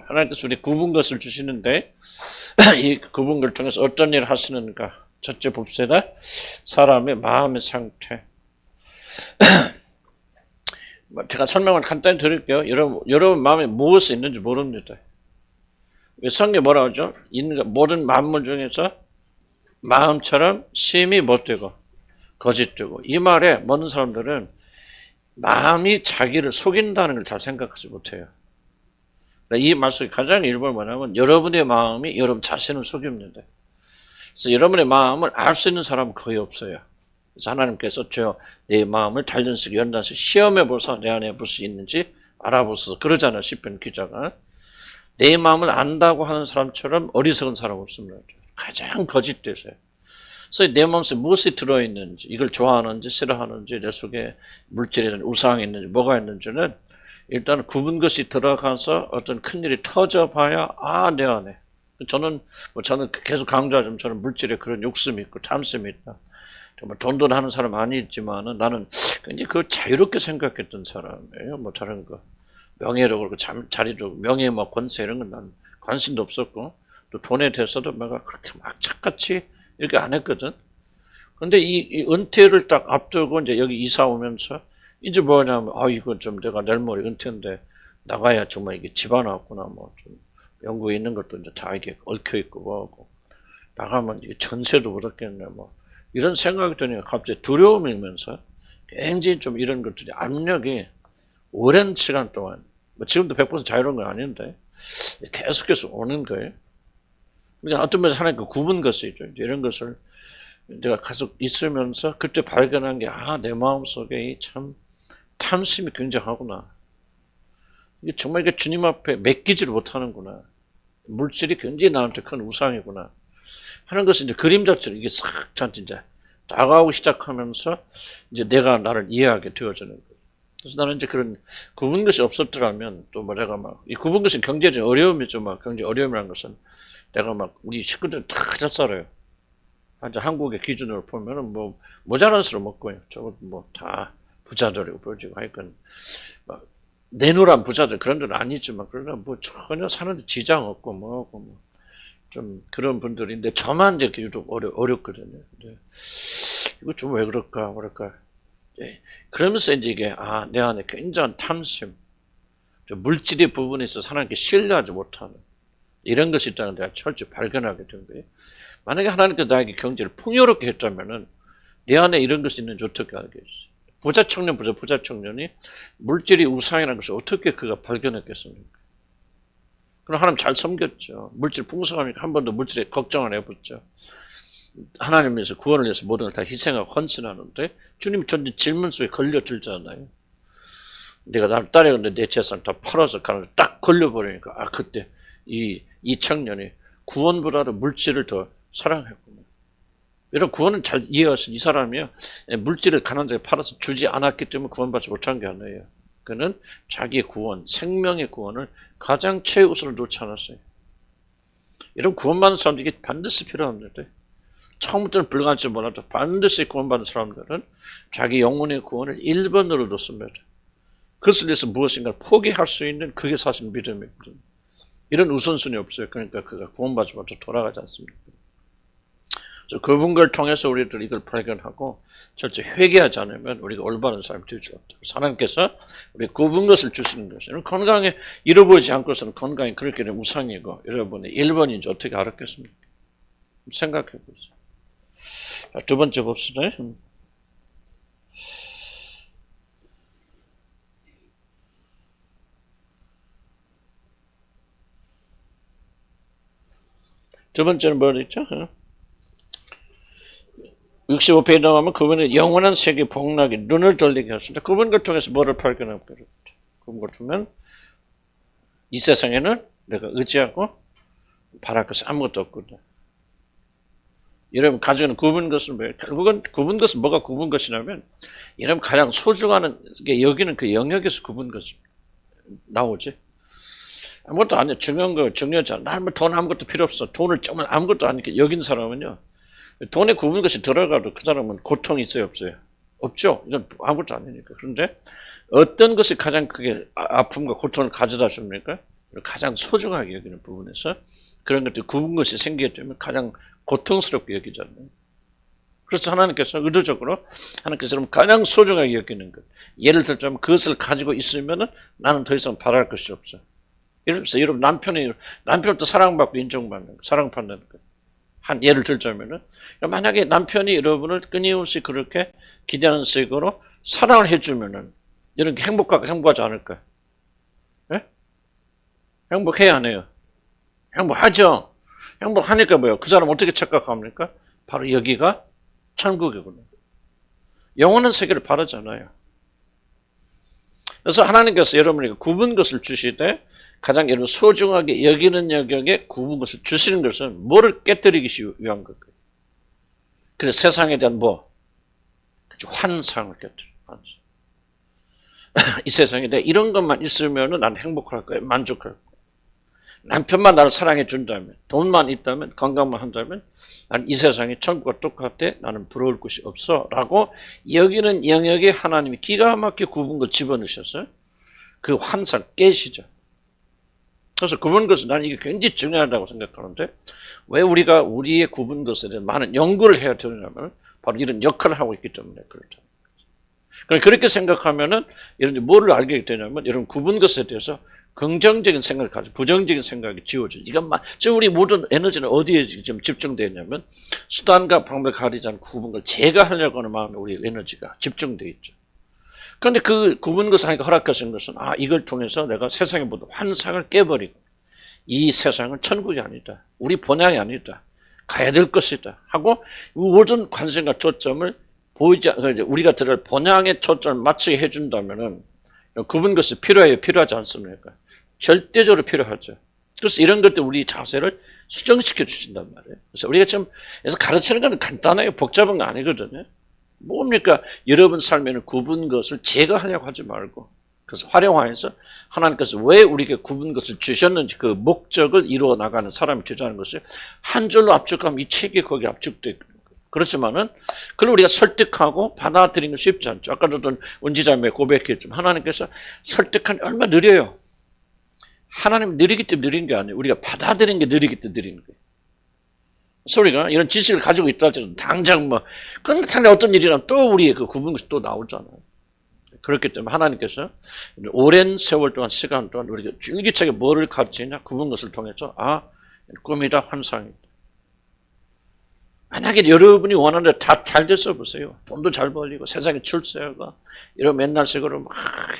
하나님께서 우리 굽은 것을 주시는데 이 굽은 걸 통해서 어떤 일을 하시는가. 첫째 봅시다. 사람의 마음의 상태. 제가 설명을 간단히 드릴게요. 여러분 마음에 무엇이 있는지 모릅니다. 성경에 뭐라고 하죠? 모든 만물 중에서 마음처럼 심히 못되고 거짓되고, 이 말에 모든 사람들은 마음이 자기를 속인다는 걸 잘 생각하지 못해요. 이 말씀이 가장 일본이 뭐냐면 여러분의 마음이 여러분 자신을 속입니다. 그래서 여러분의 마음을 알 수 있는 사람은 거의 없어요. 그래서 하나님께서 내 마음을 단련식, 연단식 시험해보서 내 안에 무엇이 있는지 알아보소서 그러잖아요. 시편 기자가. 내 마음을 안다고 하는 사람처럼 어리석은 사람 없습니다. 가장 거짓되세요. 그래서 내 마음속에 무엇이 들어있는지, 이걸 좋아하는지 싫어하는지, 내 속에 물질이 있는지 우상이 있는지 뭐가 있는지는 일단 굽은 것이 들어가서 어떤 큰일이 터져봐야 내 안에. 저는 계속 강조하지만 저는 물질에 그런 욕심이 있고 탐심이 있다. 정말 돈도 하는 사람 아니지만은 나는 굉장히 그걸 자유롭게 생각했던 사람이에요. 뭐 다른 거 명예도 그렇고 자리도 명예 뭐 권세 이런 건 난 관심도 없었고, 또 돈에 대해서도 내가 그렇게 막 착같이 이렇게 안 했거든. 근데 이 은퇴를 딱 앞두고 이제 여기 이사 오면서 이제 뭐냐면 이거 좀 내가 내일 모레 은퇴인데 나가야 정말 이게 집안 왔구나, 뭐 좀 영국에 있는 것도 이제 다 이게 얽혀 있고 뭐하고 나가면 이게 전세도 못 얻겠네, 뭐 이런 생각이 드니까 갑자기 두려움이 오면서 굉장히 좀 이런 것들이 압력이 오랜 시간 동안, 뭐 지금도 100% 자유로운 건 아닌데 계속해서 오는 거예요. 그러니까 어떤 면에서 하나님 굽은 것이죠. 이런 것을 내가 계속 있으면서 그때 발견한 게 내 마음속에 참 탐심이 굉장하구나. 이게 정말 이게 주님 앞에 맡기지를 못하는구나. 물질이 굉장히 나한테 큰 우상이구나 하는 것이 이제 그림자처럼 이게 싹 저한테 이제 다가오기 시작하면서 이제 내가 나를 이해하게 되어지는 거예요. 그래서 나는 이제 그런 굽은 것이 없었더라면 또 뭐 내가 막 이 굽은 것은 경제적 어려움이죠. 막 경제 어려움이라는 것은 내가 막 우리 식구들 다 잘 살아요. 이제 한국의 기준으로 보면은 뭐 모자란 수로 먹고요. 저거 뭐 다 부자들이고 보여지고 하여간 막 내노란 부자들 그런 데는 아니지만 그러나 뭐 전혀 사는데 지장 없고 뭐하고 뭐 좀 그런 분들인데 저만 이제 유독 어렵거든요. 근데 이거 좀 왜 그럴까 그러면서 이제 이게 내 안에 굉장한 탐심, 물질의 부분에 있어서 하나님께 신뢰하지 못하는 이런 것이 있다는 데가 철저히 발견하게 된 거예요. 만약에 하나님께서 나에게 경제를 풍요롭게 했다면은 내 안에 이런 것이 있는지 어떻게 알겠어요? 부자 청년이 물질이 우상이라는 것을 어떻게 그가 발견했겠습니까? 그럼 하나님 잘 섬겼죠. 물질 풍성하니까 한 번도 물질에 걱정 안 해봤죠. 하나님 위해서 구원을 위해서 모든 걸 다 희생하고 헌신하는데 주님이 전체 질문 속에 걸려들잖아요. 내가 나를 따르는데 내 재산 다 팔아서 가는데 딱 걸려버리니까 그때 이 청년이 구원보다도 물질을 더 사랑했구나. 이런 구원은 잘 이해하신 이 사람이요. 물질을 가난한 자에 팔아서 주지 않았기 때문에 구원받지 못한 게 아니에요. 그는 자기의 구원, 생명의 구원을 가장 최우선을 놓지 않았어요. 이런 구원받는 사람들이 반드시 필요합니다. 처음부터는 불가능할지 몰라도 반드시 구원받는 사람들은 자기 영혼의 구원을 1번으로 놓습니다. 그것을 위해서 무엇인가 포기할 수 있는 그게 사실 믿음이거든요. 이런 우선순위 없어요. 그러니까 그가 구원받지 못해 돌아가지 않습니다. 그분을 통해서 우리들 이걸 발견하고 절대 회개하지 않으면 우리가 올바른 사람이 되지 못해요. 하나님께서 우리 굽은 것을 주시는 것이에요. 건강에 잃어버리지 않고서는 건강이 그렇게 우상이고 여러분의 1번인지 어떻게 알았겠습니까? 생각해 보세요. 두 번째 봅시다. 두 번째는 뭐였죠? 65페이지 넘어가면 그분의 영원한 세계 복락이 눈을 돌리게 하십니다. 그분을 통해서 뭐를 발견하고 그렇죠. 그분을 통하면 이 세상에는 내가 의지하고 바랄 것이 아무것도 없거든. 여러분 가지고 굽은 것은 뭐예요? 결국은 굽은 것은 뭐가 굽은 것이냐면 여러분 가장 소중한 게 여기는 그 영역에서 굽은 것이 나오지. 아무것도 아니야. 중요하지 않아. 돈 아무것도 필요 없어. 돈을 정말 아무것도 아니게 여긴 사람은요. 돈에 굽은 것이 들어가도 그 사람은 고통이 있어요, 없어요? 없죠. 이건 아무것도 아니니까. 그런데 어떤 것이 가장 크게 아픔과 고통을 가져다 줍니까? 가장 소중하게 여기는 부분에서 그런 것들이 굽은 것이 생기게 되면 가장 고통스럽게 여기잖아요. 그래서 하나님께서 의도적으로 하나님께서 가장 소중하게 여기는 것. 예를 들자면 그것을 가지고 있으면은 나는 더 이상 바랄 것이 없어. 예를 들어서 여러분 남편도 사랑받고 인정받는 거, 사랑받는 것. 한 예를 들자면은 만약에 남편이 여러분을 끊임없이 그렇게 기대하는 식으로 사랑을 해주면은 여러분 행복하지 않을까? 예? 행복해야 안 해요? 행복하죠. 행복하니까 뭐요? 그 사람 어떻게 착각합니까? 바로 여기가 천국이구나. 영원한 세계를 바라잖아요. 그래서 하나님께서 여러분에게 굽은 것을 주시되 가장 여러분 소중하게 여기는 영역에 굽은 것을 주시는 것은 뭐를 깨뜨리기 위한 거예요. 그래서 세상에 대한 환상을 깨뜨려. 이 세상에 내가 이런 것만 있으면 난 행복할 거예요. 만족할 거예요. 남편만 나를 사랑해 준다면, 돈만 있다면, 건강만 한다면 난 이 세상이 천국과 똑같아. 나는 부러울 것이 없어. 라고 여기는 영역에 하나님이 기가 막히게 굽은 걸 집어넣으셨어요. 그 환상 깨시죠. 그래서 굽은 것은 나는 이게 굉장히 중요하다고 생각하는데 왜 우리가 우리의 굽은 것에 대한 많은 연구를 해야 되냐면 바로 이런 역할을 하고 있기 때문에 그렇다. 그렇게 생각하면은 여러분 뭐를 알게 되냐면 여러분 굽은 것에 대해서 긍정적인 생각을 가지고 부정적인 생각이 지워져. 이것만 지금 우리 모든 에너지는 어디에 지금 집중되어 있냐면 수단과 방법을 가리지 않고 굽은 걸 제거하려고 하는 마음에 우리 에너지가 집중되어 있죠. 그런데 그 굽은 것을 하니까 허락하신 것은 이걸 통해서 내가 세상의 모든 환상을 깨버리고 이 세상은 천국이 아니다. 우리 본향이 아니다. 가야 될 것이다. 하고 모든 관심과 초점을 우리가 들을 본향의 초점을 맞추게 해준다면은 굽은 것이 필요해요? 필요하지 않습니까? 절대적으로 필요하죠. 그래서 이런 것들 우리 자세를 수정시켜 주신단 말이에요. 그래서 우리가 지금 그래서 가르치는 건 간단해요. 복잡한 거 아니거든요. 뭡니까? 여러분 삶에는 굽은 것을 제거하려고 하지 말고 그래서 활용하여서 하나님께서 왜 우리에게 굽은 것을 주셨는지 그 목적을 이루어 나가는 사람이 되자는 것을 한 줄로 압축하면 이 책이 거기에 압축되어 있는 거예요. 그렇지만은 그걸 우리가 설득하고 받아들이는 건 쉽지 않죠. 아까도 은지자매 고백했지만 하나님께서 설득하는 게 얼마나 느려요. 하나님 느리기 때문에 느린 게 아니에요. 우리가 받아들이는 게 느리기 때문에 느린 거예요. 그래서 우리가 이런 지식을 가지고 있다 할지라도 당장 그런데 상대 어떤 일이라면 또 우리의 그 굽은 것이 또 나오잖아요. 그렇기 때문에 하나님께서 오랜 세월 동안 시간 동안 우리가 줄기차게 뭐를 가르치냐 굽은 것을 통해서 꿈이다 환상이다. 만약에 여러분이 원하는 대로 다 잘 됐어 보세요. 돈도 잘 벌리고 세상에 출세하고 이런 맨날 식으로 막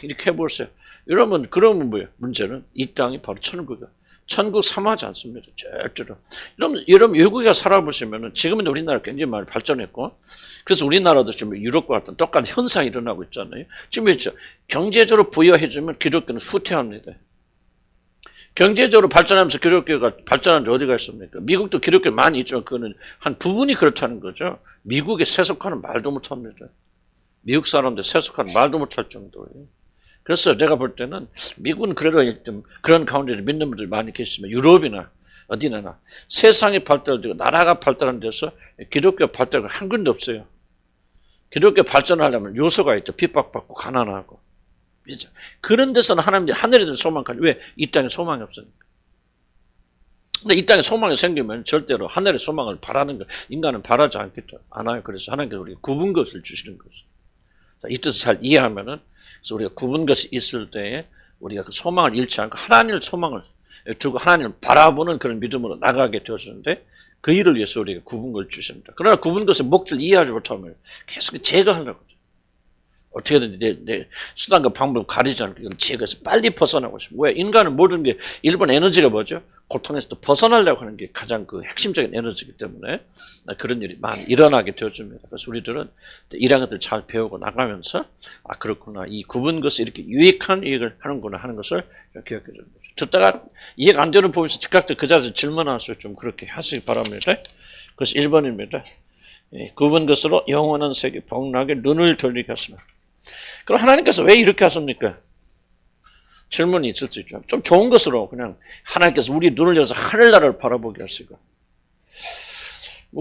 이렇게 해보세요. 그러면 뭐예요? 문제는 이 땅이 바로 천국이야. 천국 삼하지 않습니다. 절대로. 여러분 외국에 살아보시면은 지금은 우리나라 굉장히 많이 발전했고 그래서 우리나라도 지금 유럽과 같은 똑같은 현상이 일어나고 있잖아요. 지금 있죠. 경제적으로 부여해주면 기독교는 후퇴합니다. 경제적으로 발전하면서 기독교가 발전한 데 어디가 있습니까? 미국도 기독교 많이 있지만 그거는 한 부분이 그렇다는 거죠. 미국에 세속화는 말도 못합니다. 미국 사람들 세속화는 말도 못할 정도예요. 그래서 제가 볼 때는 미국은 그래도 좀 그런 가운데 믿는 분들이 많이 계시지만 유럽이나 어디나 세상이 발달되고 나라가 발달한 데서 기독교 발달이 한 군데 없어요. 기독교 발전하려면 요소가 있죠. 핍박받고 가난하고. 그렇죠? 그런 데서는 하나님이 하늘에 대한 소망까지 왜? 이 땅에 소망이 없으니까. 근데 이 땅에 소망이 생기면 절대로 하늘의 소망을 바라는 거 인간은 바라지 않아요. 그래서 하나님께서 우리가 굽은 것을 주시는 거죠. 이 뜻을 잘 이해하면은 그래서 우리가 굽은 것이 있을 때에 우리가 그 소망을 잃지 않고 하나님의 소망을 두고 하나님을 바라보는 그런 믿음으로 나가게 되었는데 그 일을 위해서 우리가 굽은 걸 주십니다. 그러나 굽은 것의 목적을 이해하지 못하면 계속 제거하려고 하죠. 어떻게든 내 수단과 방법을 가리지 않고 이걸 제거해서 빨리 벗어나고 싶어요. 왜? 인간은 모든 게 일본 에너지가 뭐죠? 고통에서 또 벗어나려고 하는 게 가장 그 핵심적인 에너지이기 때문에 그런 일이 많이 일어나게 되어집니다. 그래서 우리들은 이런 것들 잘 배우고 나가면서 그렇구나. 이 굽은 것을 이렇게 유익한 일을 하는구나 하는 것을 기억해 줍니다. 듣다가 이해가 안 되는 부분에서 즉각 그 자리에서 질문하셔서 좀 그렇게 하시기 바랍니다. 그래서 1번입니다. 굽은 것으로 영원한 세계 복락에 눈을 돌리게 하시나. 그럼 하나님께서 왜 이렇게 하십니까? 질문이 있을 수 있죠. 좀 좋은 것으로 그냥 하나님께서 우리 눈을 열어서 하늘나라를 바라보게 하시고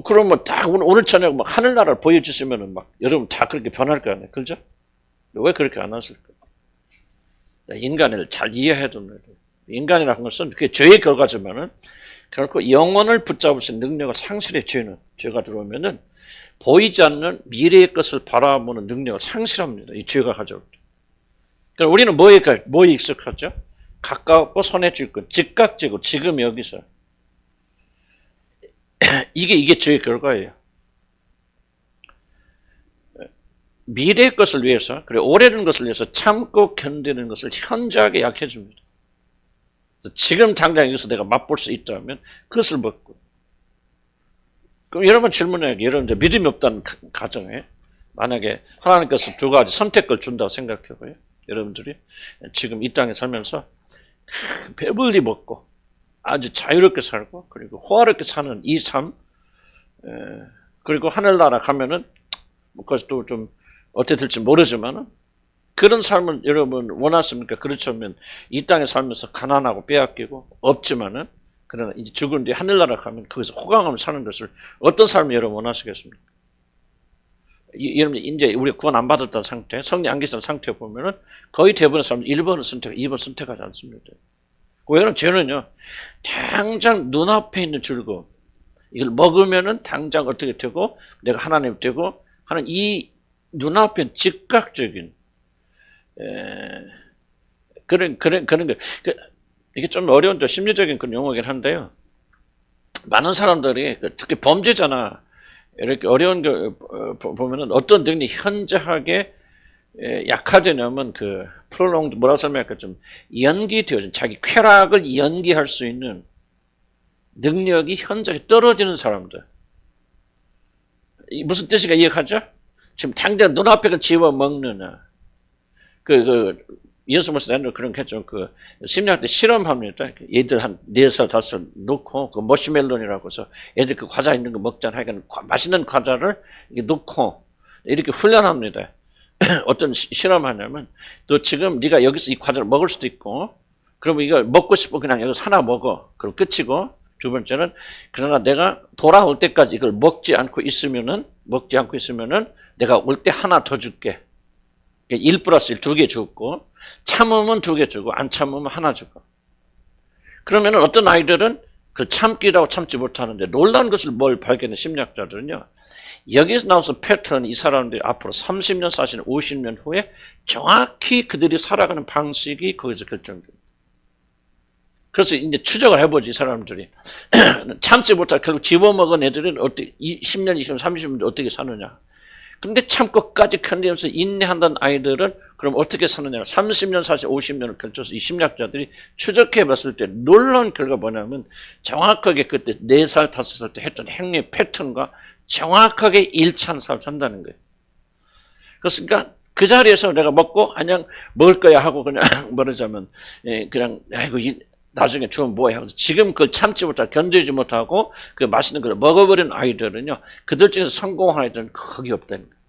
그러면 딱 오늘 저녁 하늘나라를 보여주시면은 여러분 다 그렇게 변할 거 아니에요. 그렇죠? 왜 그렇게 안 하실까? 인간을 잘 이해해야 됩니다. 인간이라는 것은 그게 죄의 결과지만은 결코 영혼을 붙잡을 수 있는 능력을 상실해. 죄가 들어오면은 보이지 않는 미래의 것을 바라보는 능력을 상실합니다. 이 죄가 가져올 때. 그럼 우리는 뭐에 익숙하죠? 가까웠고 손에 쥘 것, 즉각적으로 지금 여기서. 이게 죄의 결과예요. 미래의 것을 위해서, 그리고 오래된 것을 위해서 참고 견디는 것을 현저하게 약해집니다. 지금 당장 여기서 내가 맛볼 수 있다면 그것을 먹고. 그럼 여러분 질문해요. 여러분 이제 믿음이 없다는 가정에 만약에 하나님께서 두 가지 선택을 준다고 생각해봐요. 여러분들이 지금 이 땅에 살면서 배불리 먹고 아주 자유롭게 살고 그리고 호화롭게 사는 이 삶, 그리고 하늘나라 가면은 그것도 좀 어떻게 될지 모르지만은 그런 삶을 여러분 원하십니까? 그렇다면 이 땅에 살면서 가난하고 빼앗기고 없지만은 그러나 이제 죽은 뒤에 하늘나라 가면 거기서 호강하며 사는 것을 어떤 삶을 여러분 원하시겠습니까? 여러분 이제 우리가 구원 안 받았다는 상태, 성령 안 계신 상태에 보면은 거의 대부분의 사람은 1번을 선택, 2번 선택하지 않습니다. 왜냐하면 죄는요, 당장 눈앞에 있는 즐거움, 이걸 먹으면은 당장 어떻게 되고 내가 하나님 되고 하는 이 눈앞에 즉각적인 그런 거. 이게 좀 어려운 심리적인 그런 용어긴 한데요. 많은 사람들이 특히 범죄자나 이렇게 어려운 거 보면은 어떤 능력이 현저하게 약화되냐면 그 프롤롱드 뭐라고 설명할까 좀 연기되어진 자기 쾌락을 연기할 수 있는 능력이 현저하게 떨어지는 사람들. 무슨 뜻인가 이해하죠? 지금 당장 눈앞에 집어 먹느냐. 예수님께서 옛날에 그런 거 했죠. 심리학 때 실험합니다. 얘들 한 4살, 5살 놓고, 머시멜론이라고 해서 애들 그 과자 있는 거 먹잖아. 하여간 맛있는 과자를 놓고, 이렇게 훈련합니다. 어떤 실험하냐면, 너 지금 네가 여기서 이 과자를 먹을 수도 있고, 그러면 이거 먹고 싶어 그냥 여기서 하나 먹어. 그럼 끝이고, 두 번째는, 그러나 내가 돌아올 때까지 이걸 먹지 않고 있으면은, 내가 올 때 하나 더 줄게. 1 플러스 1 2개 주고 참으면 2개 주고 안 참으면 하나 주고. 그러면 어떤 아이들은 그 참기라고 참지 못하는데 놀라운 것을 뭘 발견해 심리학자들은요. 여기서 나와서 패턴 이 사람들이 앞으로 30년, 40년, 50년 후에 정확히 그들이 살아가는 방식이 거기서 결정됩니다. 그래서 이제 추적을 해보지 이 사람들이. 참지 못하고 결국 집어먹은 애들은 어떻게 10년, 20년, 30년 어떻게 사느냐. 근데 참고까지 견디면서 인내한다는 아이들은 그럼 어떻게 사느냐. 30년, 40, 50년을 걸쳐서 이 심리학자들이 추적해 봤을 때 놀라운 결과가 뭐냐면 정확하게 그때 4살, 5살 때 했던 행위 패턴과 정확하게 일치하는 삶을 산다는 거예요. 그러니까 그 자리에서 내가 먹고 그냥 먹을 거야 하고 그냥 말하자면 그냥 아이고 나중에 주면 뭐해 하고 지금 그걸 참지 못하고 견디지 못하고 그 맛있는 걸 먹어버린 아이들은요. 그들 중에서 성공한 아이들은 거의 없다는 거예요.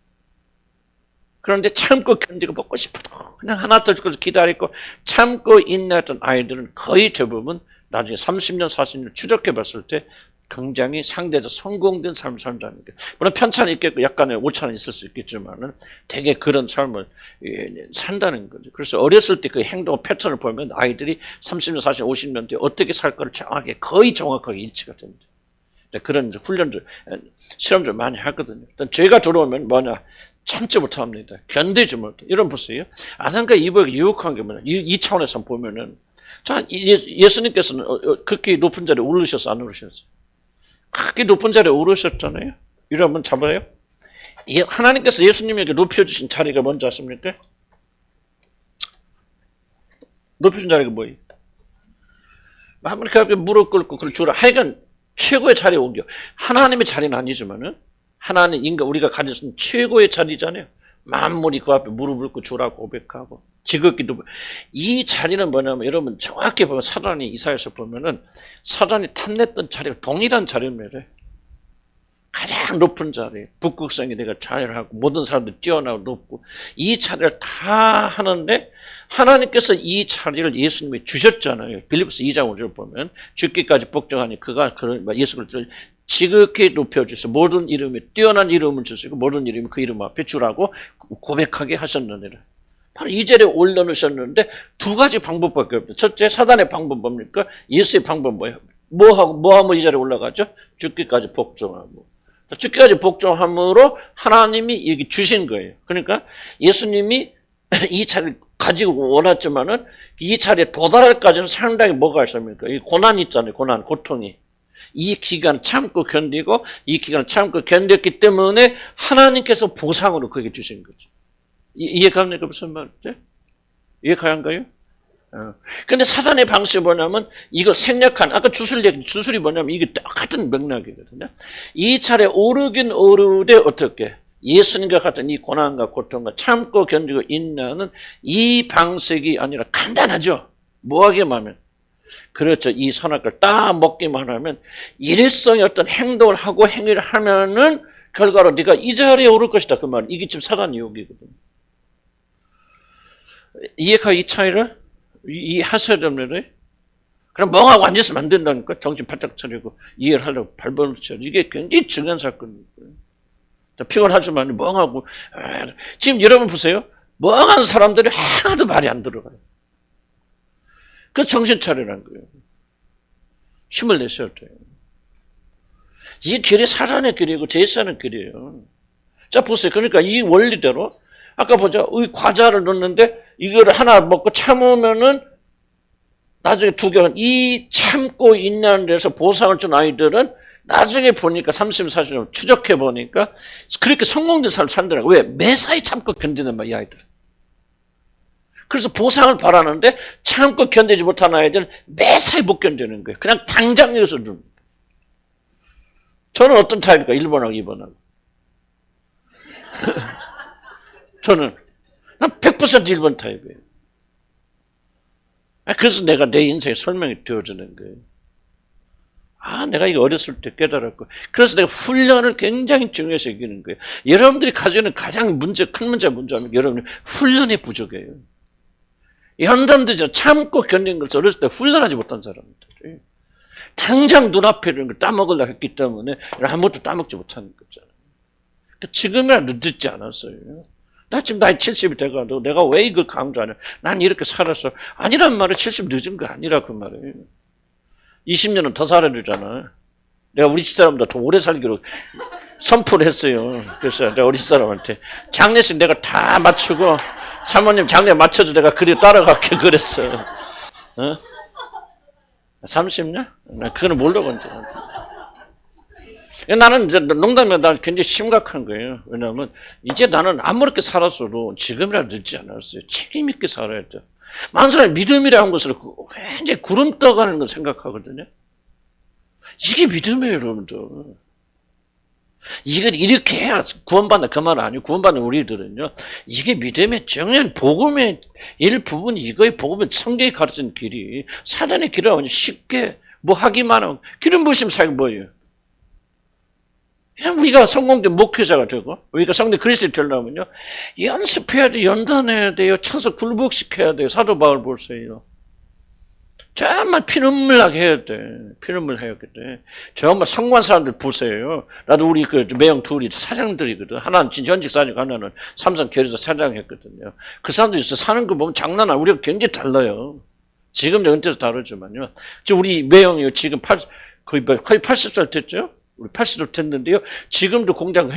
그런데 참고 견디고 먹고 싶어도 그냥 하나 더 주고 기다리고 참고 인내했던 아이들은 거의 대부분 나중에 30년, 40년 추적해 봤을 때 굉장히 상대적 성공된 삶을 산다는 거예요. 물론 편차는 있겠고 약간의 오차는 있을 수 있겠지만은 되게 그런 삶을 산다는 거죠. 그래서 어렸을 때 그 행동 패턴을 보면 아이들이 30년, 40년, 50년 뒤에 어떻게 살 거를 거의 정확하게 일치가 됩니다. 그런 훈련들, 실험들 많이 하거든요. 일단 죄가 들어오면 뭐냐? 참지 못합니다. 견디지 못해. 이런 보세요. 아상과 이브에게 유혹한 게 뭐냐? 이 차원에서 보면은 자, 예수님께서는 그렇게 높은 자리에 오르셨어, 안 오르셨어? 그렇게 높은 자리에 오르셨잖아요. 이를 한번 잡아요. 하나님께서 예수님에게 높여주신 자리가 뭔지 아십니까? 높여준 자리가 뭐예요? 하나님께 무릎 꿇고 그걸 주라. 하여간 최고의 자리에 옮겨. 하나님의 자리는 아니지만은 하나님 인간 우리가 가질 수 있는 최고의 자리잖아요. 만물이 그 앞에 무릎을 꿇고 주라고 고백하고 지극히도 이 자리는 뭐냐면 여러분 정확히 보면 사단이 이사야서 보면은 사단이 탐냈던 자리가 동일한 자리입니다. 가장 높은 자리, 북극성이 내가 자율하고 모든 사람들이 뛰어나고 높고 이 자리를 다 하는데 하나님께서 이 자리를 예수님이 주셨잖아요. 빌립보서 2장 5절 보면 죽기까지 복종하니 그가 예수 그리스도를 지극히 높여주셔서 모든 이름에 뛰어난 이름을 주시고 모든 이름이 그 이름 앞에 주라고 고백하게 하셨느니라. 바로 2절에 올려놓으셨는데 두 가지 방법밖에 없어요. 첫째, 사단의 방법 뭡니까? 예수의 방법 뭐예요? 뭐 하면 2절에 올라가죠? 죽기까지 복종하고. 죽기까지 복종함으로 하나님이 여기 주신 거예요. 그러니까 예수님이 이 차를 가지고 원했지만은 이 차례에 도달할까지는 상당히 뭐가 있습니까? 이 고난이 있잖아요. 고통이. 이 기간 참고 견디고 이 기간을 참고 견뎠기 때문에 하나님께서 보상으로 그게 주신 거죠. 이해갑니까? 무슨 말이죠? 이해가는가요? 근데 사단의 방식이 뭐냐면 이걸 생략한 아까 주술이 뭐냐면 이게 똑같은 맥락이거든요. 이 차례 오르긴 오르되 어떻게 예수님과 같은 이 고난과 고통과 참고 견디고 인내하는 이 방식이 아니라 간단하죠. 뭐하기만 하면 그렇죠. 이 선악을 딱 먹기만 하면 일회성의 어떤 행동을 하고 행위를 하면은 결과로 네가 이 자리에 오를 것이다. 그 말. 이게 지금 사단의 욕이거든요. 이해가 이 차이를 이해하셔야 됩니다. 그럼 멍하고 앉아서는 안 된다니까. 정신 바짝 차리고 이해를 하려고 발버둥 쳐요. 이게 굉장히 중요한 사건이에요. 피곤하지만 멍하고. 지금 여러분 보세요. 멍한 사람들이 하나도 말이 안 들어가요. 그 정신 차리라는 거예요. 힘을 내셔야 돼요. 이 길이 사단의 길이고 제사는 길이에요. 자 보세요. 그러니까 이 원리대로 아까 보자. 이 과자를 넣는데 이거를 하나 먹고 참으면은 나중에 두 개는 이 참고 있는 데서 보상을 준 아이들은 나중에 보니까 30, 40년 추적해 보니까 그렇게 성공된 사람 산다라고. 왜? 매사에 참고 견디는 거야, 이 아이들. 그래서 보상을 바라는데 참고 견디지 못하는 아이들은 매사에 못 견디는 거예요. 그냥 당장 여기서 줍니다. 저는 어떤 타입입니까? 1번하고 2번하고. 저는 100% 1번 타입이에요. 그래서 내가 내 인생에 설명이 되어지는 거예요. 내가 이거 어렸을 때 깨달았고. 그래서 내가 훈련을 굉장히 중요해서 이기는 거예요. 여러분들이 가지고 있는 가장 큰 문제는 여러분이 훈련이 부족해요. 현단들이 참고 견딘 것을 어렸을 때 훈련하지 못한 사람들이 당장 눈앞에 있는 걸 따먹으려고 했기 때문에 아무것도 따먹지 못하는 거잖아요. 그러니까 지금이라도 늦지 않았어요. 나 지금 나이 70이 돼가지고 내가 왜 이걸 강조하냐. 난 이렇게 살았어. 아니란 말은 70 늦은 거 아니라 그 말이에요. 20년은 더 살아야 되잖아. 내가 우리 집사람보다 더 오래 살기로 선포를 했어요. 그래서 내가 우리 집사람한테 장례식 내가 다 맞추고 사모님 장례 맞춰도 내가 그리 따라갈게 그랬어. 30년? 나 그거는 모르고 이제. 나는 이제 농담이면 난 굉장히 심각한 거예요. 왜냐하면 이제 나는 아무렇게 살았어도 지금이라도 늦지 않았어요. 책임 있게 살아야 돼. 많은 사람이 믿음이라는 것을 굉장히 구름 떠가는 걸 생각하거든요. 이게 믿음이에요, 여러분들. 이걸 이렇게 해야 구원받는 그 말은 아니고 구원받는 우리들은요. 이게 믿음의 정연 복음의 일부분이 이거의 복음의 성경이 가르치는 길이 사단의 길은 쉽게 뭐 하기만 하고 기름 부으심 사역이 뭐예요? 그냥 우리가 성공된 목회자가 되고 우리가 성대 그리스도인이 되려면요. 연습해야 돼요. 연단해야 돼요. 쳐서 굴복시켜야 돼요. 사도 바울 보세요. 정말 피눈물 나게 해야 돼. 피눈물 해야 돼. 정말 성공한 사람들 보세요. 나도 우리 그 매형 둘이 사장들이거든. 하나는 전직 사장, 하나는 삼성 계열사 사장했거든요. 그 사람들이 사는 거 보면 장난 아니야. 우리가 굉장히 달라요. 지금도 은퇴해서 다르지만요. 우리 매형이 지금 거의 80살 됐죠? 우리 80살 됐는데요. 지금도 공장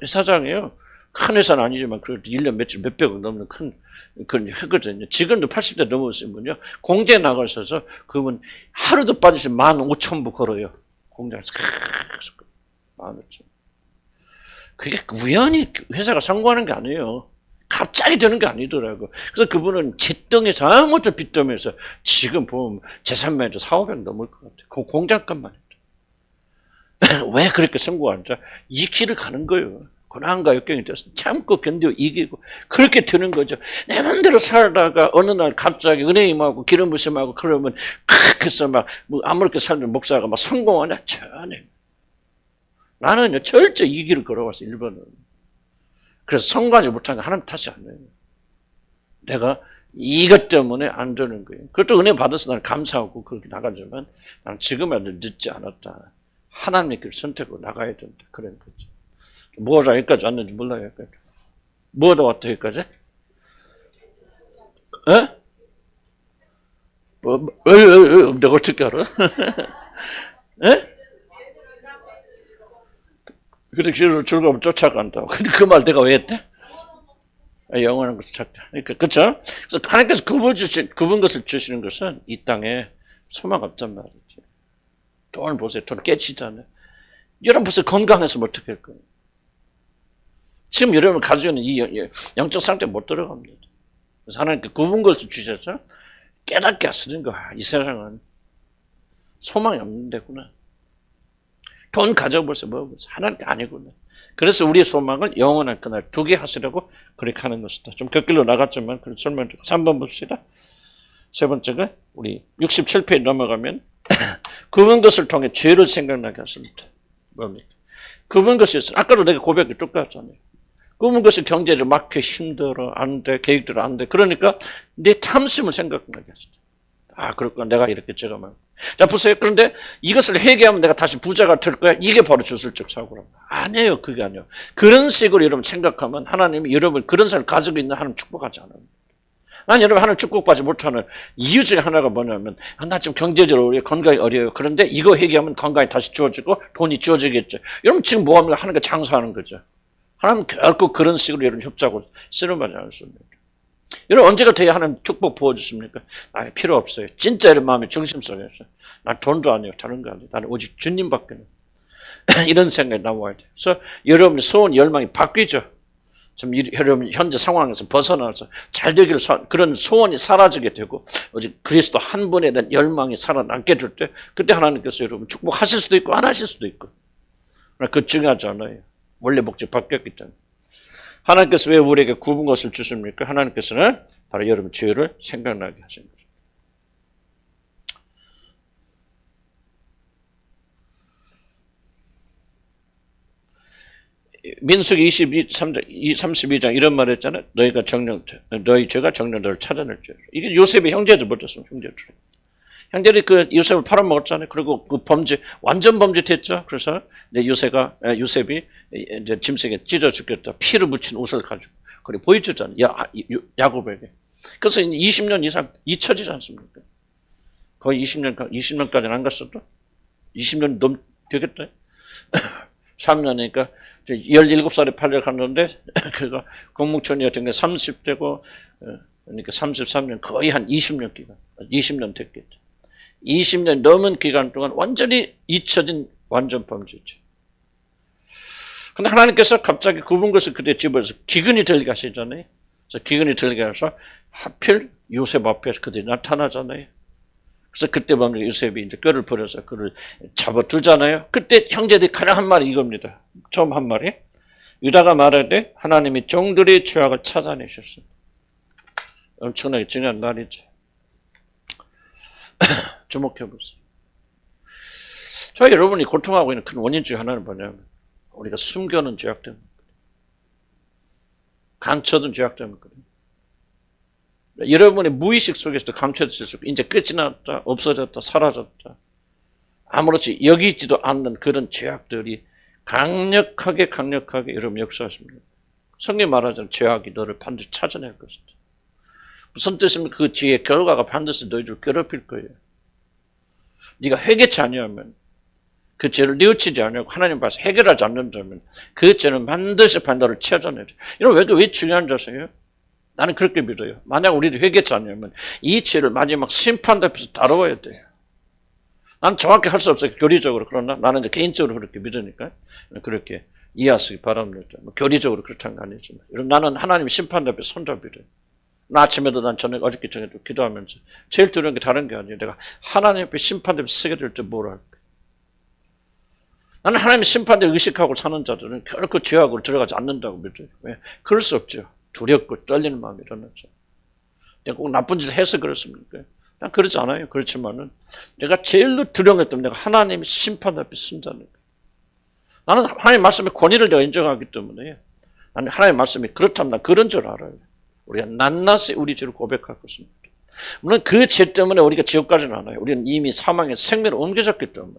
사장이에요. 큰 회사는 아니지만 그래도 1년 며칠 몇백억 넘는 큰 그런 했거든요. 지금도 80대 넘으신 분요. 공장에 나가셔서 그분 하루도 빠지시 15,000부 걸어요. 공장에서 계속 15,000부. 그게 우연히 회사가 성공하는 게 아니에요. 갑자기 되는 게 아니더라고. 그래서 그분은 잿덩에서 아무것도 빚더면서 지금 보면 재산만 해도 4,500 넘을 것 같아요. 그 공장값만 해도. 왜 그렇게 성공하는지 이 길을 가는 거예요. 고난과 역경이 돼서 참고 견디고 이기고 그렇게 되는 거죠. 내 맘대로 살다가 어느 날 갑자기 은혜 임하고 기름 부심하고 그러면 그래서 막 아무렇게 살던 목사가 막 성공하냐? 전혀. 나는 절대 이 길을 걸어왔어. 1번은. 그래서 성공하지 못한 거 하나님 탓이 아니에요. 내가 이것 때문에 안 되는 거예요. 그것도 은혜 받아서 나는 감사하고 그렇게 나가지만 나는 지금이라도 늦지 않았다. 하나님의 길을 선택하고 나가야 된다. 그런 거죠. 뭐가 여기까지 왔는지 몰라요. 여기까지. 뭐가 왔다 여기까지? 에? 내가 어떻게 알아? 에? 그렇게 즐거움 쫓아간다고. 근데 그 말 내가 왜 했대? 영원한 것을 찾다. 그러니까, 그쵸? 그래서 하나님께서 구분 것을 주시는 것은 이 땅에 소망 없단 말이지. 돈 보세요. 돈 깨치잖아요. 여러분 벌써 건강해서 어떻게 할 거예요? 지금 여러분 가지고 있는 이 영적 상태에 못 들어갑니다. 그래서 하나님께 구분 것을 주셔서 깨닫게 하시는 거야. 이 세상은 소망이 없는 데구나. 돈 가져보세요. 뭐 하나님께 아니구나. 그래서 우리의 소망을 영원한 그날 두게 하시려고 그렇게 하는 것이다. 좀 곁길로 나갔지만 그런 설명 좀 3번 봅시다. 세 번째가 우리 67페이지 넘어가면 구분 것을 통해 죄를 생각나게 하십니다. 뭡니까? 구분 것이 있어요. 아까도 내가 고백이 똑같잖아요. 구분 것이 경제를 막혀 힘들어 안 돼. 계획대로 안 돼. 그러니까 내 탐심을 생각나게 하시죠. 아, 그렇구나. 내가 이렇게 저러면. 자, 보세요. 그런데 이것을 회개하면 내가 다시 부자가 될 거야. 이게 바로 주술적 사고랍니다. 아니에요. 그게 아니에요. 그런 식으로 여러분 생각하면 하나님이 여러분 그런 사람을 가지고 있는 하나님 축복하지 않아요. 난 여러분 하나님 축복받지 못하는 이유 중에 하나가 뭐냐면 나 지금 경제적으로 어려워요. 건강이 어려워요. 그런데 이거 회개하면 건강이 다시 주어지고 돈이 주어지겠죠. 여러분 지금 뭐 합니까? 하나님과 장사하는 거죠. 하나님 결코 그런 식으로 여러분 협작을 쓰는 않습니다. 여러분 언제가 돼야 하나님 축복 부어주십니까? 아, 필요 없어요. 진짜 여러분 마음의 중심 속에서 난 돈도 아니에요. 다른 거 아니에요. 나는 오직 주님밖에 이런 생각이 나와야 돼요. 그래서 여러분의 소원 열망이 바뀌죠. 좀 여러분 현재 상황에서 벗어나서 잘 되기를 그런 소원이 사라지게 되고 오직 그리스도 한 분에 대한 열망이 살아남게 될 때 그때 하나님께서 여러분 축복하실 수도 있고 안 하실 수도 있고 그 중요하지 않아요. 원래 목적 바뀌었기 때문에. 하나님께서 왜 우리에게 굽은 것을 주십니까? 하나님께서는 바로 여러분 죄를 생각나게 하신 거죠. 민수기 32장 이런 말 했잖아요. 너희 죄가 정령들을 찾아낼 죄. 이게 요셉의 형제들 버렸습니다. 형제들이 그 요셉을 팔아먹었잖아요. 그리고 그 범죄, 완전 범죄 됐죠. 그래서 요셉이 이제 짐승에 찢어 죽겠다. 피를 묻힌 옷을 가지고. 그리고 보여주잖아요. 야곱에게. 그래서 20년 이상 잊혀지지 않습니까? 거의 20년까지는 안 갔어도 20년 되겠다. 3년이니까 17살에 팔려갔는데 그가 공무원이었던 게 30대고 그러니까 33년 거의 한 20년 기간 20년 됐겠죠. 20년 넘은 기간 동안 완전히 잊혀진 완전 범죄죠. 근데 하나님께서 갑자기 굽은 것을 그대 집어서 기근이 들게 하시잖아요. 그래서 기근이 들게 해서 하필 요셉 앞에 그들이 나타나잖아요. 그래서 그때 보면 요셉이 이제 뼈를 버려서 그를 잡아두잖아요. 그때 형제들이 가장 한 말이 이겁니다. 처음 한 말이. 유다가 말하되 하나님이 종들의 죄악을 찾아내셨습니다. 엄청나게 중요한 말이죠. 주목해보세요. 저희 여러분이 고통하고 있는 큰 원인 중에 하나는 뭐냐면 우리가 숨겨놓은 죄악 때문에 감춰둔 죄악 때문이거든요. 여러분의 무의식 속에서도 감춰질 수 있고 이제 끝이 났다, 없어졌다, 사라졌다. 아무렇지 여기지도 않는 그런 죄악들이 강력하게 여러분 역사하십니다. 성경 말하자면 죄악이 너를 반드시 찾아낼 것이다. 무슨 뜻입니까? 그 죄의 결과가 반드시 너희를 괴롭힐 거예요. 네가 회개치 아니하면 그 죄를 뉘우치지 않냐고 하나님 앞에서 해결하지 않는다면 그 죄는 반드시 너를 찾아내려. 여러분 왜 중요한 줄 아세요? 나는 그렇게 믿어요. 만약 우리도 회개치 않으면 이 죄를 마지막 심판 앞에서 다뤄야 돼요. 난 정확히 할 수 없어요. 교리적으로. 그러나 나는 이제 개인적으로 그렇게 믿으니까 그렇게 이해하시기 바랍니다. 뭐 교리적으로 그렇다는 거 아니지만. 나는 하나님 심판 앞에 손잡이래요. 나 아침에도 난 저녁 어저께 전에도 기도하면서 제일 두려운 게 다른 게 아니에요. 내가 하나님 앞에 심판 앞에 서게 될 때 뭘 할까? 나는 하나님의 심판을 의식하고 사는 자들은 결코 죄악으로 들어가지 않는다고 믿어요. 왜? 그럴 수 없죠. 두렵고 떨리는 마음이 일어나죠. 내가 꼭 나쁜 짓을 해서 그렇습니까? 난 그러지 않아요. 그렇지만은 내가 제일로 두려웠던 내가 하나님의 심판 앞에 쓴다는 거예요. 나는 하나님의 말씀의 권위를 내가 인정하기 때문에 나는 하나님의 말씀이 그렇다면 난 그런 줄 알아요. 우리가 낱낱이 우리 죄를 고백할 것입니다. 물론 그 죄 때문에 우리가 지옥 가지는 않아요. 우리는 이미 사망의 생명으로 옮겨졌기 때문에.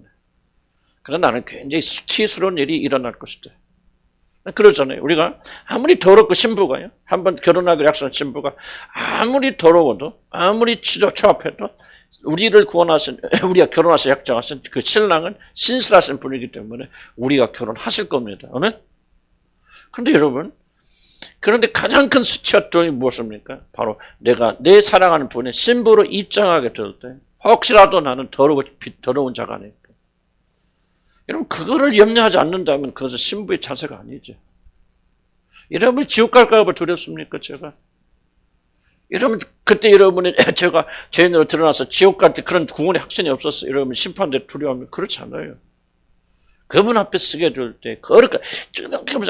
그러나 나는 굉장히 수치스러운 일이 일어날 것이다. 그러잖아요. 우리가 아무리 더럽고 신부가요. 한번 결혼하기로 약속한 신부가 아무리 더러워도 아무리 추합해도 우리를 구원하신 우리가 결혼하셔 약정하신 그 신랑은 신실하신 분이기 때문에 우리가 결혼하실 겁니다. 아멘. 그런데 여러분, 그런데 가장 큰 수치와 무엇입니까? 바로 내가 내 사랑하는 분의 신부로 입장하게 될 때 혹시라도 나는 더러운 자가 아닐까. 여러분, 그거를 염려하지 않는다면 그것은 신부의 자세가 아니죠. 여러분, 지옥 갈까 봐 두렵습니까, 제가? 여러분, 그때 여러분이 제가 죄인으로 드러나서 지옥 갈 때 그런 구원의 확신이 없었어요. 여러분, 심판대 두려워하면 그렇지 않아요. 그분 앞에 서게 될 때, 그러니까,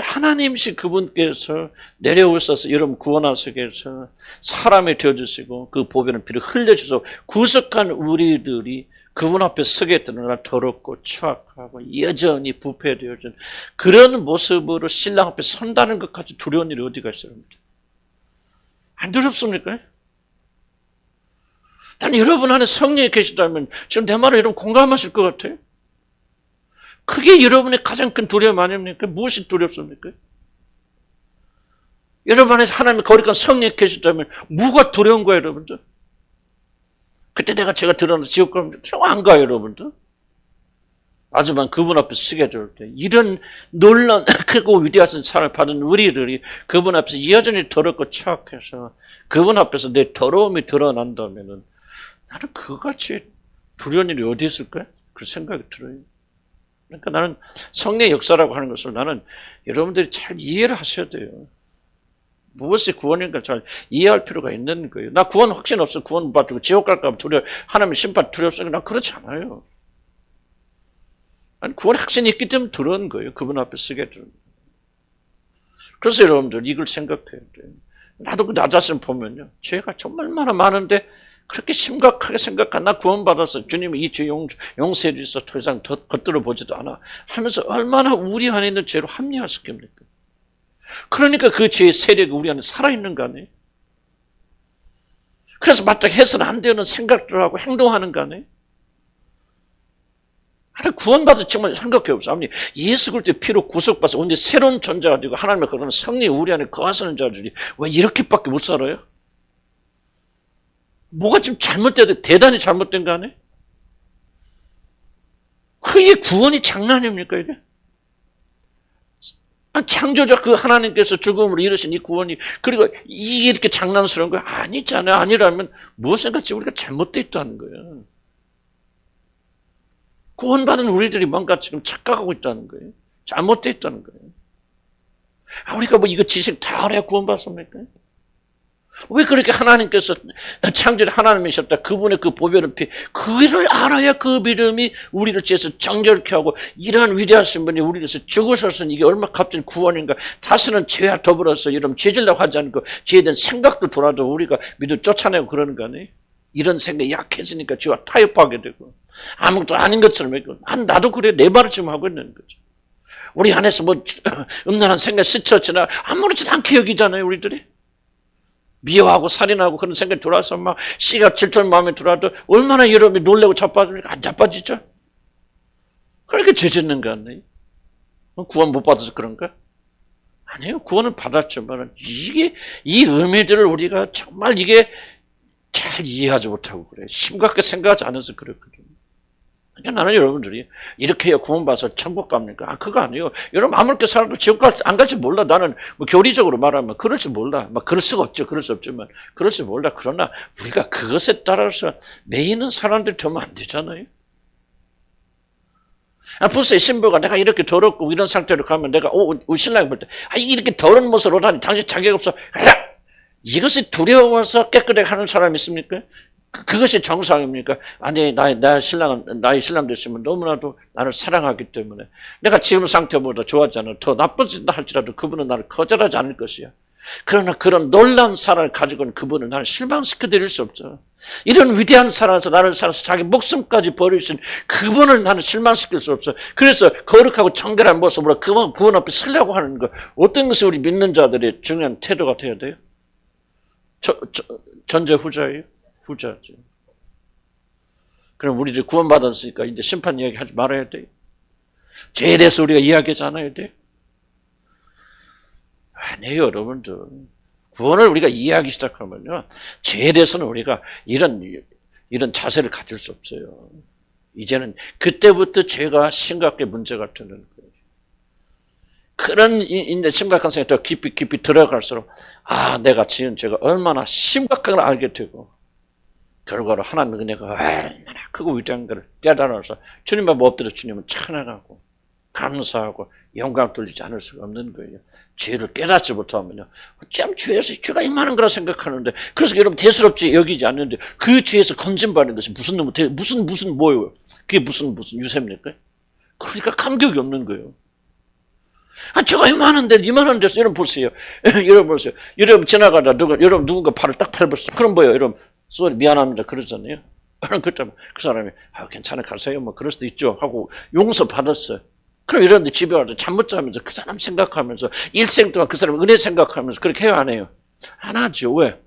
하나님이신 그분께서 내려오셔서 여러분 구원하시기 위해서 사람이 되어주시고 그 보배는 피를 흘려주셔서 구속한 우리들이 그분 앞에 서게 되는 날 더럽고 추악하고 여전히 부패되어진 그런 모습으로 신랑 앞에 선다는 것까지 두려운 일이 어디가 있어요? 안 두렵습니까? 단 여러분 안에 성령이 계시다면 지금 내 말을 여러분 공감하실 것 같아요. 그게 여러분의 가장 큰 두려움 아닙니까? 무엇이 두렵습니까? 여러분 안에 하나님의 거룩한 성령이 계시다면 뭐가 두려운 거예요, 여러분들? 그때 제가 드러나서 지옥 가면 안 가요, 여러분들. 하지만 그분 앞에 서게 될 때 이런 놀라운 크고 위대하신 사랑을 받은 우리들이 그분 앞에서 여전히 더럽고 추악해서 그분 앞에서 내 더러움이 드러난다면 나는 그같이 두려운 일이 어디 있을까? 그런 생각이 들어요. 그러니까 나는 성령의 역사라고 하는 것을 나는 여러분들이 잘 이해를 하셔야 돼요. 무엇이 구원인가 잘 이해할 필요가 있는 거예요. 나 구원 확신 없어. 구원 받고 지옥 갈까 봐 두려워. 하나님의 심판 두렵습니다. 난 그렇지 않아요. 아니, 구원 확신이 있기 때문에 두려운 거예요. 그분 앞에 서게 되는 거예요. 그래서 여러분들 이걸 생각해야 돼요. 나도 나 자신 보면요. 죄가 정말 많은데 그렇게 심각하게 생각한 나 구원받아서 주님이 이 죄 용서해 주셔서 더 이상 겉들어 보지도 않아 하면서 얼마나 우리 안에 있는 죄로 합리화시킵니까? 그러니까 그 죄의 세력이 우리 안에 살아있는 거 아니에요? 그래서 마땅히 해서는 안 되는 생각들 하고 행동하는 거 아니에요? 하나님 구원받아 정말 생각해 보세요. 아니, 예수 그리스도의 피로 구속받아서 언제 새로운 존재가 되고 하나님의 그런 성령이 우리 안에 거하시는 자들이 왜 이렇게밖에 못 살아요? 뭐가 좀 잘못돼도 대단히 잘못된 거 아니에요? 그게 구원이 장난입니까 이게? 창조자 그 하나님께서 죽음으로 이루신 이 구원이 그리고 이게 이렇게 장난스러운 거 아니잖아요. 아니라면 무엇인가 우리가 잘못돼 있다는 거예요. 구원받은 우리들이 뭔가 지금 착각하고 있다는 거예요. 잘못돼 있다는 거예요. 우리가 뭐 이거 지식 다 알아야 구원받습니까? 왜 그렇게 하나님께서 창조자 하나님이셨다. 그분의 그 보배를 피 그를 알아야 그 믿음이 우리를 죄에서 정결케 하고 이러한 위대하신 분이 우리를 위해서 죽으셔서는 이게 얼마나 값진 구원인가. 다시는 죄와 더불어서 이런 죄질라고 하지 않고 죄에 대한 생각도 돌아도 우리가 믿음 쫓아내고 그러는 거 아니에요? 이런 생각이 약해지니까 죄와 타협하게 되고 아무것도 아닌 것처럼 했고 나도 그래 내 말을 지금 하고 있는 거죠. 우리 안에서 뭐 음란한 생각 스쳐지나 아무렇지도 않게 여기잖아요 우리들이. 미워하고 살인하고 그런 생각이 들어와서 막 씨가 질투는 마음에 들어와도 얼마나 여러분이 놀래고 자빠집니까? 안 자빠지죠? 그렇게 죄 짓는 거 아니에요? 구원 못 받아서 그런가? 아니에요. 구원을 받았지만 이게 이 의미들을 우리가 정말 이게 잘 이해하지 못하고 그래요. 심각하게 생각하지 않아서 그렇거든요. 그러니까 나는 여러분들이 이렇게 해야 구원받아서 천국 갑니까? 그거 아니에요. 여러분 아무렇게 살아도 지옥 안 갈지 몰라. 나는 뭐 교리적으로 말하면 그럴지 몰라. 막 그럴 수가 없죠. 그럴 수 없지만 그럴지 몰라. 그러나 우리가 그것에 따라서 매이는 사람들 되면 안 되잖아요. 벌써 신부가 내가 이렇게 더럽고 이런 상태로 가면 내가 우리 신랑이 볼 때 이렇게 더러운 모습으로 다니 당신 자격 없어. 이것이 두려워서 깨끗하게 하는 사람이 있습니까? 그것이 정상입니까? 아니, 나의 신랑 됐으면 너무나도 나를 사랑하기 때문에 내가 지금 상태보다 좋았잖아. 더 나쁘다 할지라도 그분은 나를 거절하지 않을 것이야. 그러나 그런 놀라운 사랑을 가지고는 그분은 나를 실망시켜 드릴 수 없죠. 이런 위대한 사랑에서 나를 살아서 자기 목숨까지 버리신 그분을 나는 실망시킬 수 없어. 그래서 거룩하고 정결한 모습으로 그분 앞에 서려고 하는 거. 어떤 것이 우리 믿는 자들의 중요한 태도가 되어야 돼요? 전제 후자예요? 후자죠. 그럼 우리들 구원받았으니까 이제 심판 이야기 하지 말아야 돼요. 죄에 대해서 우리가 이야기하지 않아야 돼요. 아니에요, 여러분들. 구원을 우리가 이해하기 시작하면요, 죄에 대해서는 우리가 이런 자세를 가질 수 없어요. 이제는 그때부터 죄가 심각하게 문제가 되는 거예요. 그런 심각한 생각이 더 깊이 들어갈수록 내가 지은 죄가 얼마나 심각한 걸 알게 되고 결과로 하나님의 은혜가 얼마나 크고 위대한가를 깨달아서 주님 앞에 엎드려 주님을 찬양하고 감사하고 영광 돌리지 않을 수가 없는 거예요. 죄를 깨닫지 못하면요. 어쩜 죄가 이만한 거라 생각하는데, 그래서 여러분 대수롭지 여기지 않는데, 그 죄에서 건진받는 것이 무슨 뭐예요? 그게 무슨 유세입니까? 그러니까 감격이 없는 거예요. 죄가 이만한 데서 여러분 보세요. 여러분 보세요. 여러분 지나가다 여러분 누군가 팔을 딱 밟았어. 그럼 뭐예요? 여러분 쏘리 미안합니다 그러잖아요. 그렇다면 그 사람이 괜찮아 가세요. 뭐 그럴 수도 있죠 하고 용서 받았어요. 그럼 이런데 집에 와서 잠 못 자면서 그 사람 생각하면서 일생 동안 그 사람 은혜 생각하면서 그렇게 해요, 안 해요? 안 하죠. 왜?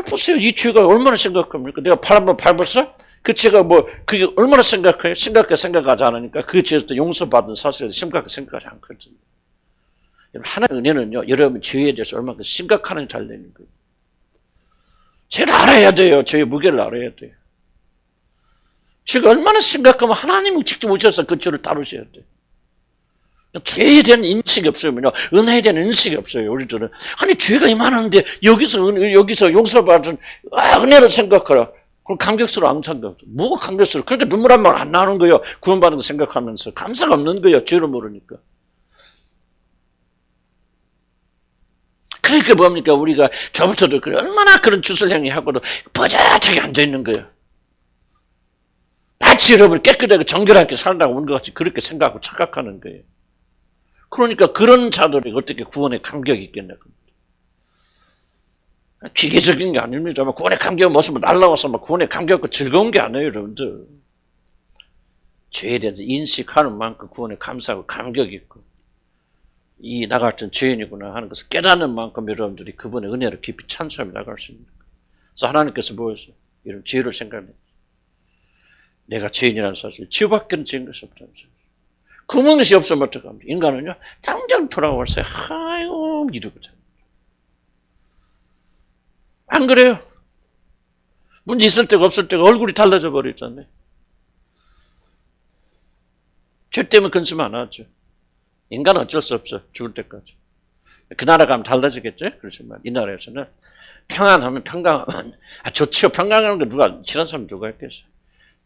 보세요. 이 죄가 얼마나 심각합니까? 내가 팔 한번 밟았어? 그 죄가 그게 얼마나 심각해요? 심각하게 생각하지 않으니까 그 죄에서 용서받은 사실에 심각하게 생각하지 않거든요. 하나님의 은혜는요, 여러분 죄에 대해서 얼마나 심각한지 달리는 거예요. 죄를 알아야 돼요. 죄의 무게를 알아야 돼요. 죄가 얼마나 심각하면 하나님이 직접 오셔서 그 죄를 다루셔야 돼요. 죄에 대한 인식이 없으면요, 은혜에 대한 인식이 없어요. 우리들은 죄가 이만한데 여기서 용서받은 은혜를 생각하라. 그럼 감격스러워 안 생각. 뭐가 감격스러워? 그러니까 눈물 한 번 안 나오는 거예요. 구원받은 거 생각하면서 감사가 없는 거예요. 죄를 모르니까. 그러니까 뭡니까? 우리가 저부터도 얼마나 그런 주술행위 하고도 버젓하게 앉아 있는 거예요. 마치 여러분 깨끗하게 정결하게 살다가 온 것 같이 그렇게 생각하고 착각하는 거예요. 그러니까 그런 자들이 어떻게 구원의 감격이 있겠냐. 기계적인 게 아닙니다. 구원의 감격은 무슨 날라와서 구원의 감격과 즐거운 게 아니에요, 여러분들. 죄에 대해서 인식하는 만큼 구원에 감사하고 감격이 있고, 나 같은 죄인이구나 하는 것을 깨닫는 만큼 여러분들이 그분의 은혜를 깊이 찬송하며 나갈 수 있는 거예요. 그래서 하나님께서 뭐였어요? 이런 죄를 생각해. 내가 죄인이라는 사실, 죄밖에 지은 것이 없다는 사실. 그런 것이 없으면 어떡합니까? 인간은요, 당장 돌아와서, 이러고 자. 안 그래요? 문제 있을 때가 없을 때가 얼굴이 달라져 버리잖아요. 죄 때문에 근심 안 하죠. 인간은 어쩔 수 없어. 죽을 때까지. 그 나라 가면 달라지겠죠? 그렇지만 이 나라에서는 평안하면 좋지요. 평안하는 게 누가 싫은 사람 누가 있겠어요?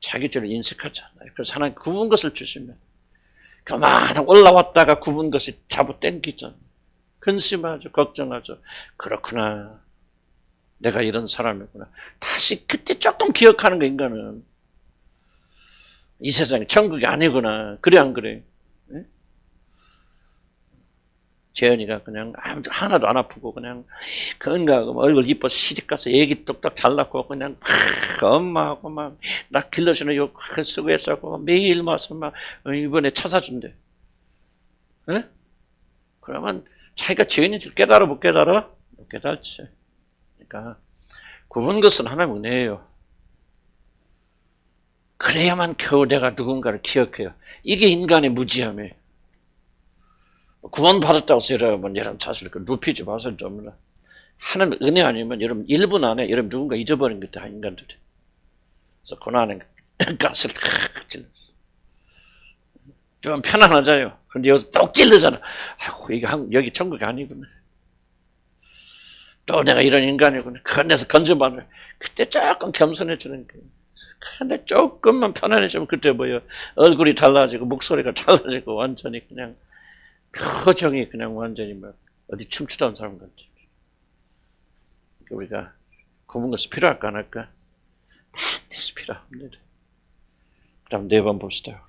자기 죄를 인식하지 않아요. 그래서 하나님 굽은 것을 주시면 그만 올라왔다가 굽은 것이 잡아 당기잖아요. 근심하죠. 걱정하죠. 그렇구나. 내가 이런 사람이구나. 다시 그때 조금 기억하는 거 인간은. 이 세상이 천국이 아니구나. 그래 안 그래? 네? 재현이가 그냥 하나도 안 아프고 그냥 건강하고 얼굴 이뻐서 시집가서 애기 똑딱 잘 낳고 그냥 엄마하고 막 나 길러주는 욕 수고했었고 매일 와서 막 이번에 차 사준대. 네? 그러면 자기가 죄인인지 깨달아 못 깨달아? 못 깨달지. 그러니까 굽은 것은 하나님의 은혜예요. 그래야만 겨우 내가 누군가를 기억해요. 이게 인간의 무지함이에요. 구원받았다고 해서 여러분 자신을 눕히지 마세요. 하나님의 은혜 아니면 여러분 1분 안에 여러분 누군가 잊어버린 것 다 인간들이. 그래서 고난의 가스를 탁 찔렀어. 좀 편안하잖아요. 그런데 여기서 똑 찔르잖아. 이게 여기 천국이 아니구나. 또 내가 이런 인간이구나. 그런데서 건져받아요. 그때 조금 겸손해지는 거예요. 근데 조금만 편안해지면 그때 뭐예요? 얼굴이 달라지고 목소리가 달라지고 완전히 그냥 표정이 그냥 완전히 막 어디 춤추던 사람 같죠. 우리가 굽은 것이 필요할까 안 할까? 반드시 필요합니다. 그 다음 4번 봅시다.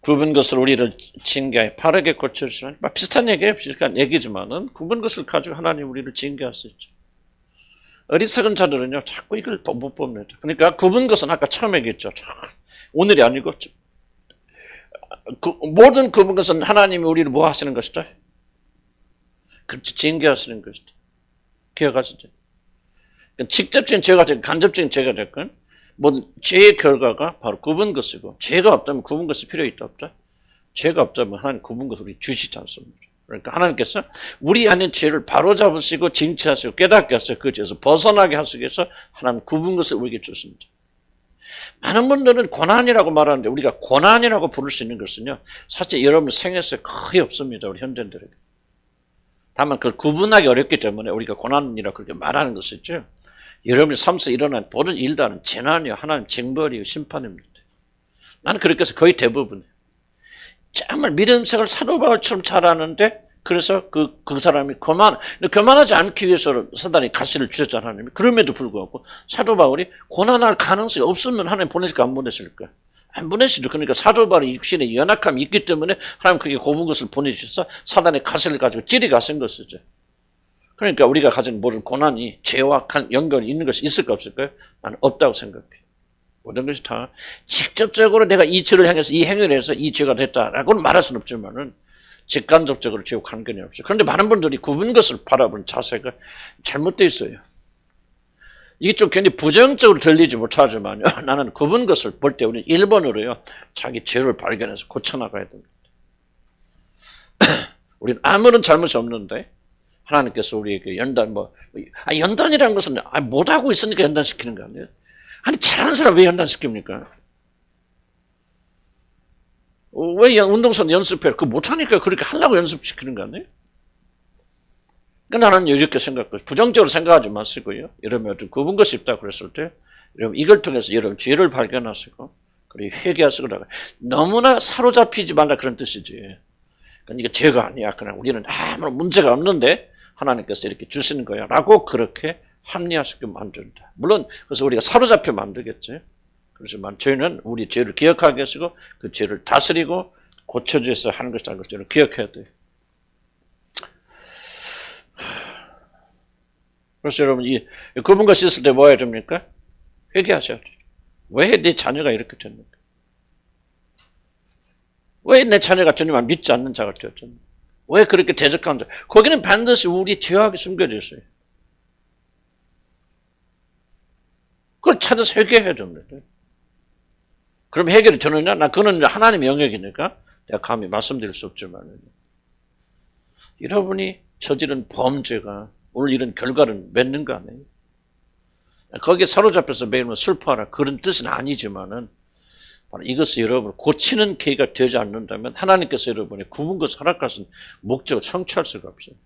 굽은 것을 우리를 징계하여 바르게 고쳐주시는 비슷한 얘기예요. 비슷한 얘기지만은 굽은 것을 가지고 하나님 우리를 징계할 수 있죠. 어리석은 자들은요 자꾸 이걸 못 봅니다. 그러니까 굽은 것은 아까 처음에 얘기했죠. 오늘이 아니고 모든 굽은 것은 하나님이 우리를 뭐 하시는 것이다? 그렇지, 징계하시는 것이다. 기억하시죠? 직접적인 죄가 됐건 간접적인 죄가 됐건 죄의 결과가 바로 굽은 것이고 죄가 없다면 굽은 것이 필요 있다 없다? 죄가 없다면 하나님 굽은 것을 우리 주시지 않습니다. 그러니까 하나님께서 우리 안에 죄를 바로잡으시고 징치하시고 깨닫게 하시고 그 죄에서 벗어나게 하시기 위해서 하나님 굽은 것을 우리에게 주십니다. 많은 분들은 고난이라고 말하는데 우리가 고난이라고 부를 수 있는 것은요, 사실 여러분 생애에서 거의 없습니다. 우리 현대인들에게. 다만 그걸 구분하기 어렵기 때문에 우리가 고난이라고 그렇게 말하는 것이죠. 여러분의 삶에서 일어난 모든 일들은 재난이요, 하나님 징벌이요, 심판입니다. 나는 그렇게 해서 거의 대부분 정말 믿음생활 사도 바울처럼 잘하는데, 그래서 그 사람이 교만하지 않기 위해서 사단이 가시를 주셨잖아요. 하나님이. 그럼에도 불구하고 사도 바울이 고난할 가능성이 없으면 하나님 보내실까 안 보내실까? 안 보내시죠. 그러니까 사도 바울의 육신에 연약함이 있기 때문에 하나님 그게 굽은 것을 보내주셔서 사단의 가시를 가지고 찌리 가신 것이죠. 그러니까 우리가 가진 모든 고난이 죄와 연관이 있는 것이 있을까 없을까요? 나는 없다고 생각해요. 모든 것이 다 직접적으로 내가 이 죄를 향해서 이 행위를 해서 이 죄가 됐다라고는 말할 수는 없지만은 직간접적으로 죄와 관계는 없어요. 그런데 많은 분들이 굽은 것을 바라보는 자세가 잘못되어 있어요. 이게 좀 괜히 부정적으로 들리지 못하지만요, 나는 굽은 것을 볼 때 우리는 1번으로요, 자기 죄를 발견해서 고쳐나가야 됩니다. 우리는 아무런 잘못이 없는데 하나님께서 우리에게 연단이라는 것은 못하고 있으니까 연단시키는 거 아니에요? 아니, 잘하는 사람 왜 연단시킵니까? 왜 운동선 연습해? 그거 못하니까 그렇게 하려고 연습시키는 거 아니에요? 그러니까 나는 이렇게 생각해요. 부정적으로 생각하지 마시고요. 여러분 어떤 굽은 것이 있다고 그랬을 때, 여러분 이걸 통해서 여러분 죄를 발견하시고, 그리고 회개하시고 나가. 너무나 사로잡히지 말라 그런 뜻이지. 그러니까 이게 죄가 아니야. 그냥 우리는 아무런 문제가 없는데 하나님께서 이렇게 주시는 거야. 라고 그렇게 합리화시켜 만든다. 물론 그래서 우리가 사로잡혀 만들겠지. 그렇지만 저희는 우리 죄를 기억하게 하시고 그 죄를 다스리고 고쳐주셔서 하는 것이라는 것을 기억해야 돼요. 그래서 여러분 이 굽은 것이 있을 때 뭐 해야 됩니까? 회개하셔야 돼요. 왜 내 자녀가 이렇게 됐는가? 왜 내 자녀가 주님을 믿지 않는 자가 되었습니까? 왜 그렇게 대적하는 자? 거기는 반드시 우리 죄악이 숨겨져 있어요. 그걸 찾아서 회개해야 됩니다. 그럼 해결이 되느냐? 그거는 하나님의 영역이니까 내가 감히 말씀드릴 수 없지만, 여러분이 저지른 범죄가 오늘 이런 결과를 맺는 거 아니에요? 거기에 사로잡혀서 매일 슬퍼하라 그런 뜻은 아니지만은, 이것을 여러분 고치는 계기가 되지 않는다면 하나님께서 여러분의 굽은 것을 허락하신 목적을 성취할 수가 없어요.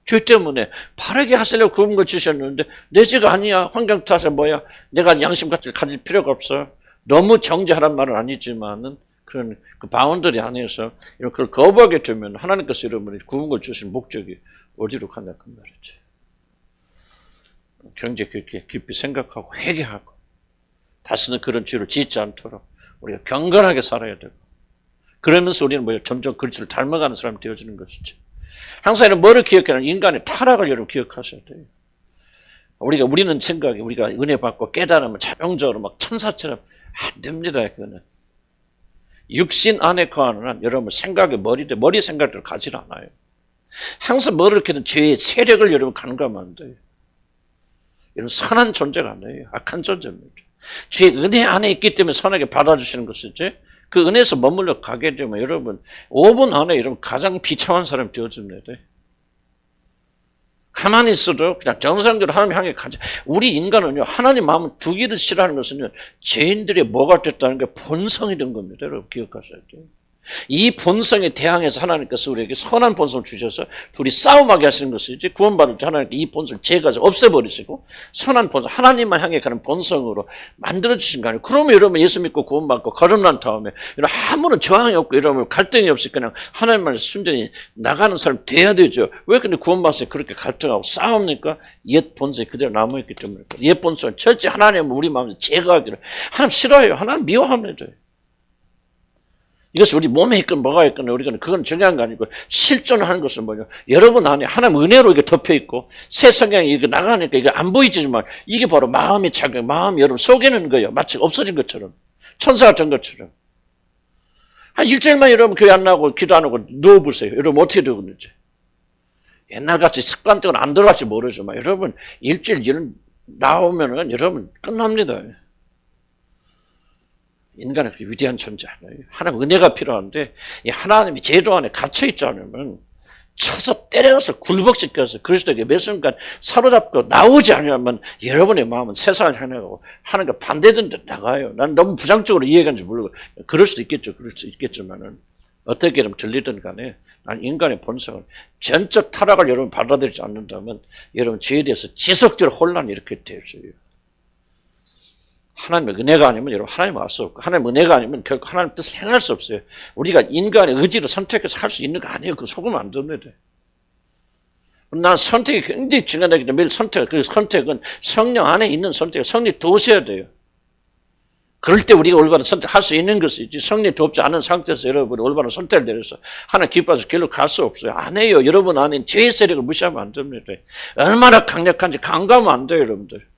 죄 때문에 바르게 하시려고 굽은 걸 주셨는데 내 죄가 아니야. 환경 탓에 뭐야. 내가 양심같이 가질 필요가 없어. 너무 정죄하란 말은 아니지만은 그런 그 바운더리 안에서 이런 걸 거부하게 되면 하나님께서 여러분이 굽은 걸 주신 목적이 어디로 간다 그 말이죠. 굉장히 깊이 생각하고 회개하고 다시는 그런 죄를 짓지 않도록 우리가 경건하게 살아야 되고, 그러면서 우리는 점점 그리스도를 닮아가는 사람이 되어지는 것이죠. 항상 이런 뭐를 기억하는 인간의 타락을 여러분 기억하셔야 돼요. 우리는 생각이 우리가 은혜 받고 깨달으면 자동적으로 막 천사처럼 안 됩니다. 그거는 육신 안에 거하는 한 여러분 생각의 머리 생각대로 가지 않아요. 항상 뭐를 이렇게든 죄의 세력을 여러분 간과하면 돼요. 여러분 선한 존재가 아니에요. 악한 존재입니다. 죄의 은혜 안에 있기 때문에 선하게 받아주시는 것이지, 그 은혜에서 머물러 가게 되면 여러분 5분 안에 여러분 가장 비참한 사람이 되어집니다. 가만히 있어도 그냥 정상적으로 하나님 향해 가자. 우리 인간은요, 하나님 마음을 두기를 싫어하는 것은요, 죄인들의 뭐가 됐다는 게 본성이 된 겁니다. 여러분 기억하셔야 돼요. 이 본성에 대항해서 하나님께서 우리에게 선한 본성을 주셔서 둘이 싸움하게 하시는 것이지, 구원받을 때 하나님께 이 본성을 제거해서 없애버리시고 선한 본성, 하나님만 향해 가는 본성으로 만들어주신 거 아니에요. 그러면 여러분 예수 믿고 구원받고 거듭난 다음에 여러분 아무런 저항이 없고 여러분 갈등이 없이 그냥 하나님만 순전히 나가는 사람 돼야 되죠. 왜 근데 구원받을 때 그렇게 갈등하고 싸웁니까? 옛 본성이 그대로 남아있기 때문에. 옛 본성을 철저히 하나님은 우리 마음에서 제거하기를. 하나님 싫어해요. 하나님 미워합니다. 이것이 우리 몸에 있건 뭐가 있건 우리가 그건 중요한 거 아니고, 실존하는 것은 뭐냐? 여러분 안에 하나님 은혜로 이게 덮여 있고 새 성경이 이게 나가니까 이게 안 보이지만 이게 바로 마음의 작용, 마음이 여러분 속에는 거예요. 마치 없어진 것처럼, 천사가 된 것처럼. 한 일주일만 여러분 교회 안 나오고 기도 안 하고 누워보세요. 여러분 어떻게 되겠는지. 옛날같이 습관적으로 안 들어갈지 모르지만 여러분 일주일 나오면은 여러분 끝납니다. 인간은 위대한 존재 아니에요. 하나님 은혜가 필요한데 이 하나님이 제도 안에 갇혀 있지 않으면 쳐서 때려서 굴복시켜서 그리스도에게 매 순간 사로잡고 나오지 않으면 여러분의 마음은 세상을 향하고 하나님과 반대된 데 나가요. 난 너무 부정적으로 이해하는지 모르고 그럴 수도 있겠죠. 그럴 수 있겠지만은 어떻게 들리든 간에 난 인간의 본성을 전적 타락을 여러분 받아들이지 않는다면 여러분 죄에 대해서 지속적으로 혼란이 이렇게 되어져요. 하나님의 은혜가 아니면 여러분 하나님 알 수 없고 하나님의 은혜가 아니면 결코 하나님 뜻을 행할 수 없어요. 우리가 인간의 의지를 선택해서 할 수 있는 거 아니에요. 그거 속으면 안 됩니다. 난 선택이 굉장히 중요하기 때문에 매일 그 선택은 성령 안에 있는 선택, 성령이 도우셔야 돼요. 그럴 때 우리가 올바른 선택할 수 있는 것이지 성령이 돕지 않은 상태에서 여러분이 올바른 선택을 내려서 하나님 기뻐서 길로 갈 수 없어요. 안 해요. 여러분 안에 죄의 세력을 무시하면 안 됩니다. 얼마나 강력한지 간과하면 안 돼요, 여러분들.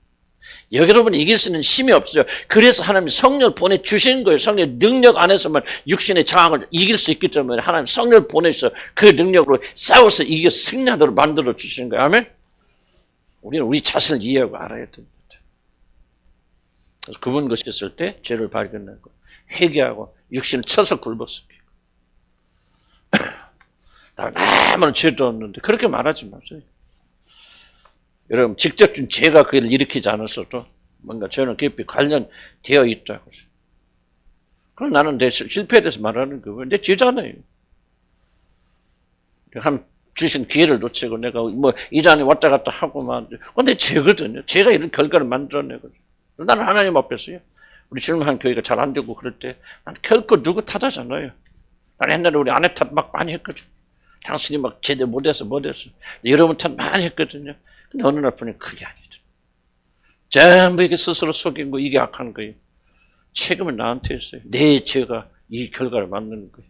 여러분이 이길 수 있는 힘이 없어요. 그래서 하나님이 성령을 보내주신 거예요. 성령의 능력 안에서만 육신의 저항을 이길 수 있기 때문에 하나님 성령을 보내서 그 능력으로 싸워서 이겨 승리하도록 만들어 주시는 거예요. 아멘? 우리는 우리 자신을 이해하고 알아야 됩니다. 그래서 그분 것이 있을 때 죄를 발견하고 회개하고 육신을 쳐서 굴복시키고 나는 아무런 죄도 없는데 그렇게 말하지 마세요. 여러분 직접적인 죄가 그를 일으키지 않았어도 뭔가 죄는 깊이 관련되어 있다고. 그럼 나는 내 실패에 대해서 말하는 거예요. 내 죄잖아요. 한 주신 기회를 놓치고 내가 뭐 이 잔에 왔다 갔다 하고만 그건 내 죄거든요. 죄가 이런 결과를 만들어내거든요. 나는 하나님 앞에서요. 우리 주님한 교회가 잘 안 되고 그럴 때 난 결코 누구 탓하잖아요. 난 옛날에 우리 아내 탓 막 많이 했거든. 당신이 막 제대로 못해서. 여러분 탓 많이 했거든요. 근데 어느 날 보니 그게 아니죠. 전부 이게 스스로 속인 거 이게 악한 거예요. 책임을 나한테 했어요. 내 죄가 이 결과를 만드는 거예요.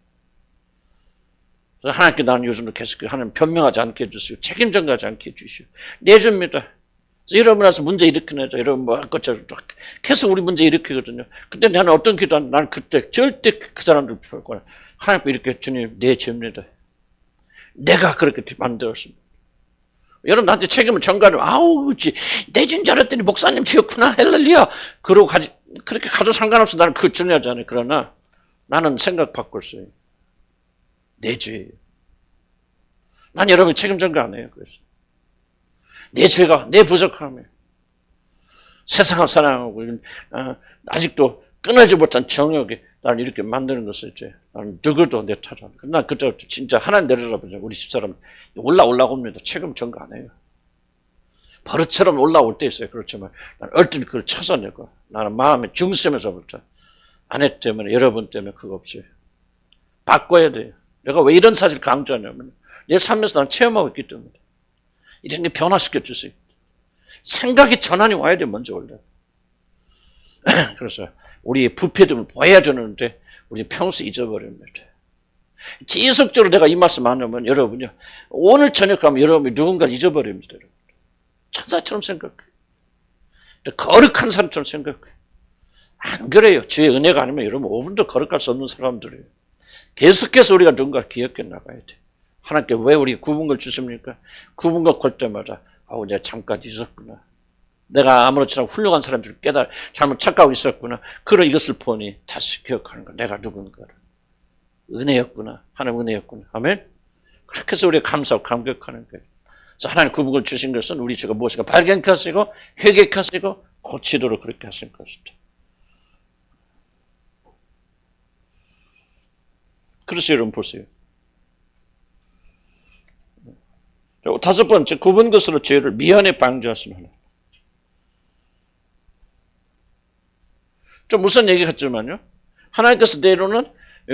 그래서 하나님께 나는 요즘도 계속 하나님 변명하지 않게 해주시고 책임 전가하지 않게 해주시고 내줍니다. 여러분한테 문제 일으키내자. 여러분 뭐 할 것처럼 계속 우리 문제 일으키거든요. 근데 나는 어떤 기도 안 나는 그때 절대 그 사람들 별거 하나님께 이렇게 주님 내 죄입니다. 내가 그렇게 만들었습니다. 여러분 나한테 책임을 전가하면 아우 내 죄인 줄 알았더니 목사님 죄였구나 할렐루야. 그러고 그렇게 가도 상관없어. 나는 그거 중요하지 않아요. 그러나 나는 생각 바꿨어요. 내 죄예요. 난 여러분 책임 전가 안 해요. 그래서 내 죄가 내 부족함이에요. 세상을 사랑하고 아직도 끊어지 못한 정욕이 나를 이렇게 만드는 것을 이제 나는 누구도 내 탓 안 해요. 난 그때부터 진짜 하나님 내려다보자. 우리 집사람 올라옵니다. 책임 전가 안 해요. 버릇처럼 올라올 때 있어요. 그렇지만 난 얼른 그걸 쳐서내고 나는 마음의 중심에서부터 아내 때문에 여러분 때문에 그거 없어요. 바꿔야 돼요. 내가 왜 이런 사실 강조하냐면 내 삶에서 나는 체험하고 있기 때문에 이런 게 변화시켜 주세요. 생각의 전환이 와야 돼 먼저 원래. 그래서 우리의 부패됨을 보여야 되는데 우리 평소 잊어버립니다. 지속적으로 내가 이 말씀 안 하면 여러분요 오늘 저녁 가면 여러분이 누군가를 잊어버립니다. 여러분. 천사처럼 생각해요. 거룩한 사람처럼 생각해요. 안 그래요. 주의 은혜가 아니면 여러분 5분도 거룩할 수 없는 사람들이에요. 계속해서 우리가 누군가 기억해 나가야 돼. 하나님께 왜 우리 구분걸 주십니까? 구분걸 걸 때마다 내가 잠깐 있었구나. 내가 아무렇지 않고 훌륭한 사람들을 잘못 착각하고 있었구나. 그런 이것을 보니 다시 기억하는 거야. 내가 누군가를. 은혜였구나. 하나님 은혜였구나. 아멘? 그렇게 해서 우리가 감사하고 감격하는 거예요. 그래서 하나님 구분걸 주신 것은 우리 제가 무엇인가 발견케 하시고 회개케 하시고 고치도록 그렇게 하신 것이다. 그래서 여러분 보세요. 다섯 번째, 굽은 것으로 죄를 미연에 방지하시면 하나님. 좀 무슨 얘기 같지만요. 하나님께서 때로는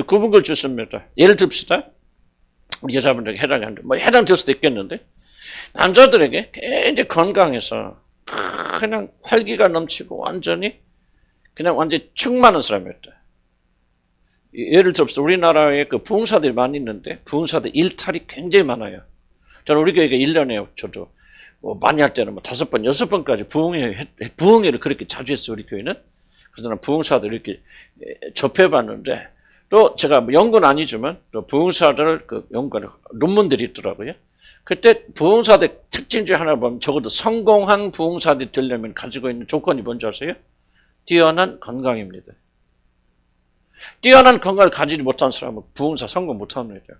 굽은 걸 주십니다. 예를 듭시다. 우리 여자분들에게 해당이 안 돼. 뭐 해당될 수도 있겠는데 남자들에게 굉장히 건강해서 그냥 활기가 넘치고 완전히 충만한 사람이었다. 예를 들어서 우리나라에 그 부흥사들이 많이 있는데 부흥사들 일탈이 굉장히 많아요. 저는 우리 교회가 1년에 저도 많이 할 때는 5번, 6번까지 부흥회를 그렇게 자주 했어요. 우리 교회는. 그래서 나는 부흥사들 이렇게 접해봤는데 또 제가 연구는 아니지만 또 부흥사들 그 연구하는 논문들이 있더라고요. 그때 부흥사들 특징 중에 하나 보면 적어도 성공한 부흥사들이 되려면 가지고 있는 조건이 뭔지 아세요? 뛰어난 건강입니다. 뛰어난 건강을 가지지 못한 사람은 부흥사 성공 못합니다.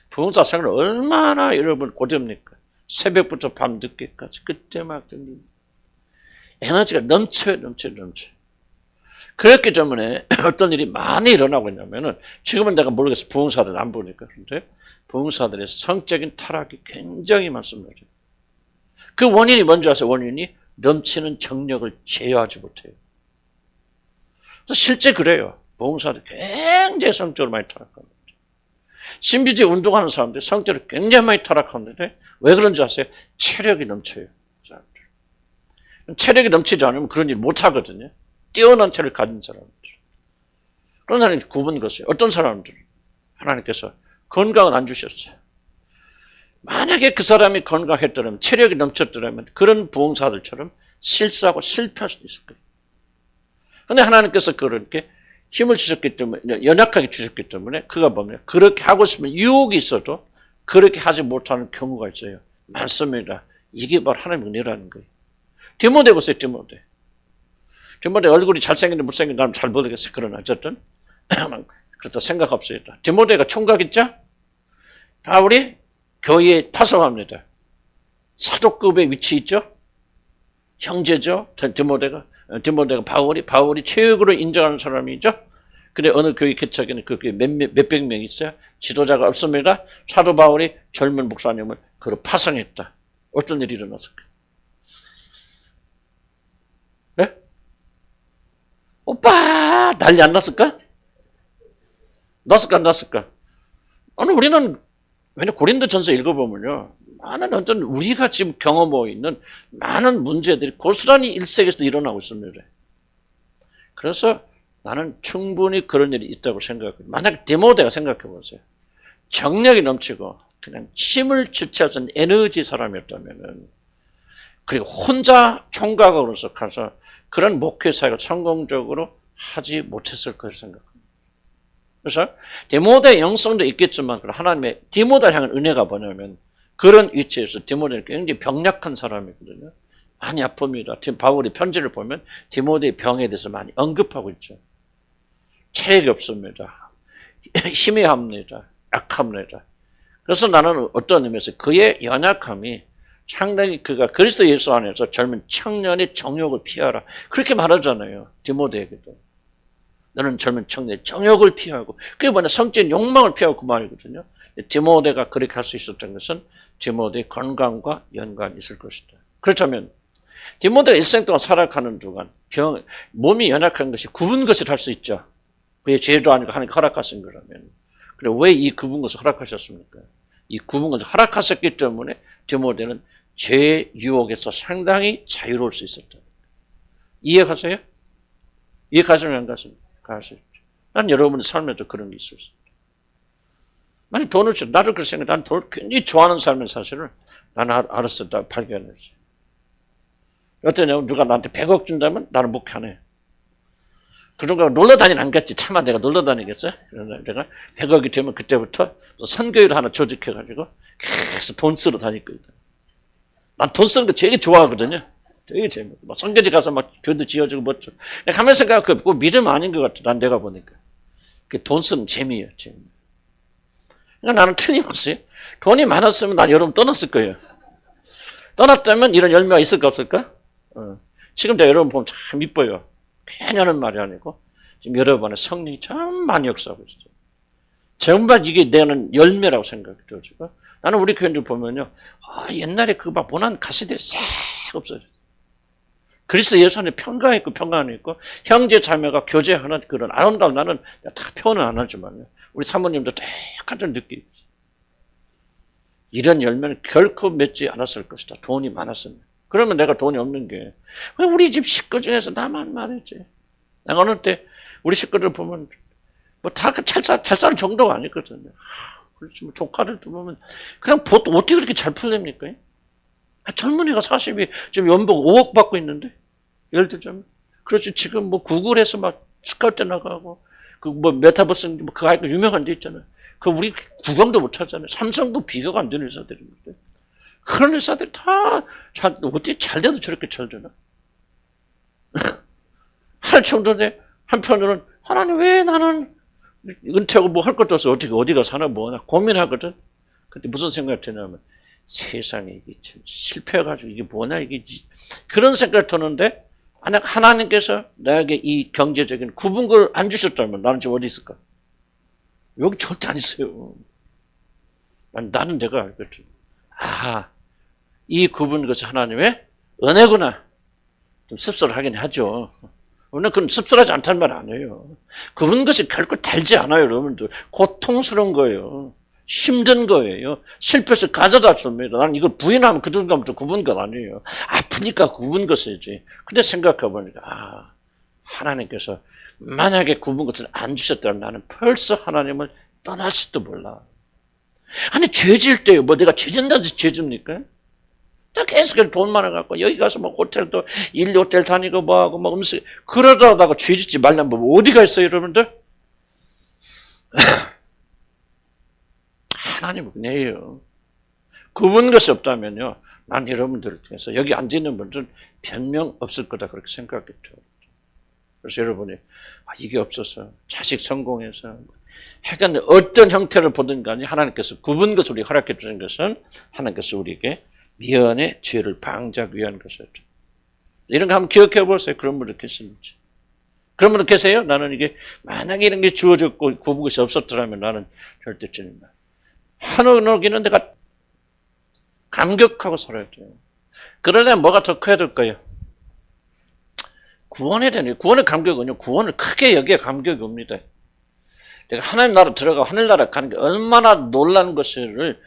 부흥사 생활 얼마나 여러분 고됩니까? 새벽부터 밤 늦게까지 그때 막 에너지가 넘쳐요. 그렇기 때문에 어떤 일이 많이 일어나고 있냐면은 지금은 내가 모르겠어. 부흥사들 안 보니까. 그런데 부흥사들의 성적인 타락이 굉장히 많습니다. 그 원인이 뭔지 아세요? 원인이 넘치는 정력을 제어하지 못해요. 그래서 실제 그래요. 부흥사들 굉장히 성적으로 많이 타락합니다. 신비주의 운동하는 사람들 성적으로 굉장히 많이 타락하는데 왜 그런지 아세요? 체력이 넘쳐요. 체력이 넘치지 않으면 그런 일 못하거든요. 뛰어난 체력을 가진 사람들. 그런 사람이 구분 것이에요. 어떤 사람들은 하나님께서 건강을 안 주셨어요. 만약에 그 사람이 건강했더라면 체력이 넘쳤더라면 그런 부흥사들처럼 실수하고 실패할 수도 있을 거예요. 그런데 하나님께서 그렇게 힘을 주셨기 때문에 연약하게 주셨기 때문에 그가 보면 그렇게 하고 싶으면 유혹이 있어도 그렇게 하지 못하는 경우가 있어요. 많습니다. 이게 바로 하나님의 은혜라는 거예요. 디모데 보세요. 디모데 얼굴이 잘생긴데 못생긴 나는 잘 모르겠어요. 그러나 어쨌든 그렇다 생각 없습니다. 디모데가 총각 있죠? 바울이 교회에 파송합니다. 사도급의 위치 있죠? 형제죠? 디모데가 바울이 최고로 인정하는 사람이죠? 근데 어느 교회 개척에는 그 교회 몇백 명 있어요? 지도자가 없습니다. 사도 바울이 젊은 목사님을 그로 파송했다. 어떤 일이 일어났을까요? 네? 오빠 난리 안 났을까? 났을까? 아니 우리는 왜냐 고린도전서 읽어보면요. 많은 어떤 우리가 지금 경험하고 있는 많은 문제들이 고스란히 일생에서 일어나고 있습니다. 그래서 나는 충분히 그런 일이 있다고 생각해요. 만약 디모데가 생각해 보세요. 정력이 넘치고 그냥 힘을 주체할 수 있는 에너지 사람이었다면은 그리고 혼자 총각으로서 가서 그런 목회 사역을 성공적으로 하지 못했을 거라고 생각합니다. 그래서 디모데의 영성도 있겠지만 하나님의 디모데를 향한 은혜가 뭐냐면 그런 위치에서 디모데는 굉장히 병약한 사람이거든요. 많이 아픕니다. 바울이 편지를 보면 디모데의 병에 대해서 많이 언급하고 있죠. 체력이 없습니다. 힘이 합니다. 약합니다. 그래서 나는 어떤 의미에서 그의 연약함이 상당히 그가 그리스도 예수 안에서 젊은 청년의 정욕을 피하라. 그렇게 말하잖아요. 디모데에게도. 너는 젊은 청년의 정욕을 피하고 그게 뭐냐 성적인 욕망을 피하고 그 말이거든요. 디모데가 그렇게 할 수 있었던 것은 디모데의 건강과 연관이 있을 것이다. 그렇다면 디모데가 일생 동안 살아가는 동안 몸이 연약한 것이 굽은 것을 할 수 있죠. 그게 죄도 아니고 하나님 허락하신 거라면. 그래 왜 이 굽은 것을 허락하셨습니까? 이 굽은 것을 허락하셨기 때문에 디모데는 죄의 유혹에서 상당히 자유로울 수 있었다. 이해가세요? 이해가시면 안 가십니까? 가시죠. 난 여러분의 삶에도 그런 게 있을 수 있어요. 만약 돈을 줘. 나도 그렇게 생각해. 난 돈을 굉장히 좋아하는 삶의 사실을 나는 알았어. 나 발견했지. 어떠냐면 누가 나한테 100억 준다면 나는 목표하네. 그런가 놀러 다니는 안 갔지. 차마 내가 놀러 다니겠어? 그러나 내가 100억이 되면 그때부터 선교회를 하나 조직해가지고 계속 돈 쓰러 다닐 거거든. 난 돈 쓰는 거 되게 좋아하거든요. 되게 재밌고. 막 선교지 가서 막 교도 지어주고 멋져. 내가 가만히 생각해. 그거 믿음 아닌 것 같아. 난 내가 보니까. 그 돈 쓰는 재미예요. 재미. 그러니까 나는 틀림없이 돈이 많았으면 난 여러분 떠났을 거예요. 떠났다면 이런 열매가 있을까 없을까? 지금 내가 여러분 보면 참 이뻐요. 괜히 하는 말이 아니고 지금 여러분의 성령이 참 많이 역사하고 있어요. 정말 이게 내는 열매라고 생각이 들어지고 나는 우리 교인들 보면요. 옛날에 그 막 모난 가시들이 싹 없어졌어요. 그리스도 예수 안에 평강이 있고 형제 자매가 교제하는 그런 아름다운 나는 다 표현은 안 하지만요. 우리 사모님도 똑같은 느낌이 있어요. 이런 열매는 결코 맺지 않았을 것이다. 돈이 많았습니다. 그러면 내가 돈이 없는 게 왜 우리 집 식구 중에서 나만 말했지. 내가 어느 때 우리 식구들 보면 뭐 다 잘 사는 정도가 아니거든요. 그렇지 뭐 조카들도 보면 그냥 보통 어떻게 그렇게 잘 풀립니까? 젊은이가 40이 지금 연봉 5억 받고 있는데 예를 들자면 그렇지 지금 뭐 구글에서 막 스카우트 나가고 그 뭐 메타버스 뭐 그 아이가 유명한 데 있잖아요. 그 우리 구경도 못 하잖아요. 삼성도 비교가 안 되는 회사들입니다. 그런 회사들 다 어떻게 잘 돼도 저렇게 잘 되나? 할 정도인데 한편으로는 하나님 왜 나는 은퇴하고 뭐 할 것도 없어. 어떻게 어디가 사나 뭐나 고민하거든. 근데 무슨 생각이 드냐면 세상에 이게 참 실패해가지고 이게 뭐냐 이게 그런 생각이 드는데 만약 하나님께서 나에게 이 경제적인 굽은 걸 안 주셨다면 나는 지금 어디 있을까? 여기 절대 안 있어요. 나는 내가 알거든. 아, 이 굽은 것이 하나님의 은혜구나. 좀 씁쓸하긴 하죠. 오늘 그건 씁쓸하지 않다는 말 아니에요. 굽은 것이 결코 달지 않아요, 여러분들. 고통스러운 거예요. 힘든 거예요. 실패해서 가져다 줍니다. 나는 이걸 부인하면 그 순간부터 굽은 것 아니에요. 아프니까 굽은 것이지. 근데 생각해보니까, 아, 하나님께서 만약에 굽은 것을 안 주셨다면 나는 벌써 하나님을 떠날지도 몰라. 아니, 죄질 때요. 뭐 내가 죄진다고 죄집니까? 나 계속 돈 많아갖고, 여기 가서 뭐 호텔도, 1호텔 다니고 뭐하고, 뭐 음식, 그러다가 죄짓지 말란 법 어디가 있어요, 여러분들? 하나님은 그래요. 굽은 것이 없다면요, 난 여러분들을 통해서 여기 앉아있는 분들은 변명 없을 거다, 그렇게 생각했죠. 그래서 여러분이, 아, 이게 없어서, 자식 성공해서, 하여간 어떤 형태를 보든 간에 하나님께서 굽은 것을 우리 허락해 주신 것은 하나님께서 우리에게 미연의 죄를 방지하기 위한 것이었죠. 이런 거 한번 기억해 보세요. 그런 분들 계시는지. 그런 분들 계세요? 나는 이게 만약에 이런 게 주어졌고 굽은 것이 없었더라면 나는 절대 주님 하늘기는 내가 감격하고 살아야 돼요. 그러려면 뭐가 더 커야 될까요? 구원에 대한 구원의 감격은요. 구원을 크게 여기에 감격이 옵니다. 내가 하나님 나라 들어가 하늘나라 가는 게 얼마나 놀라는 것을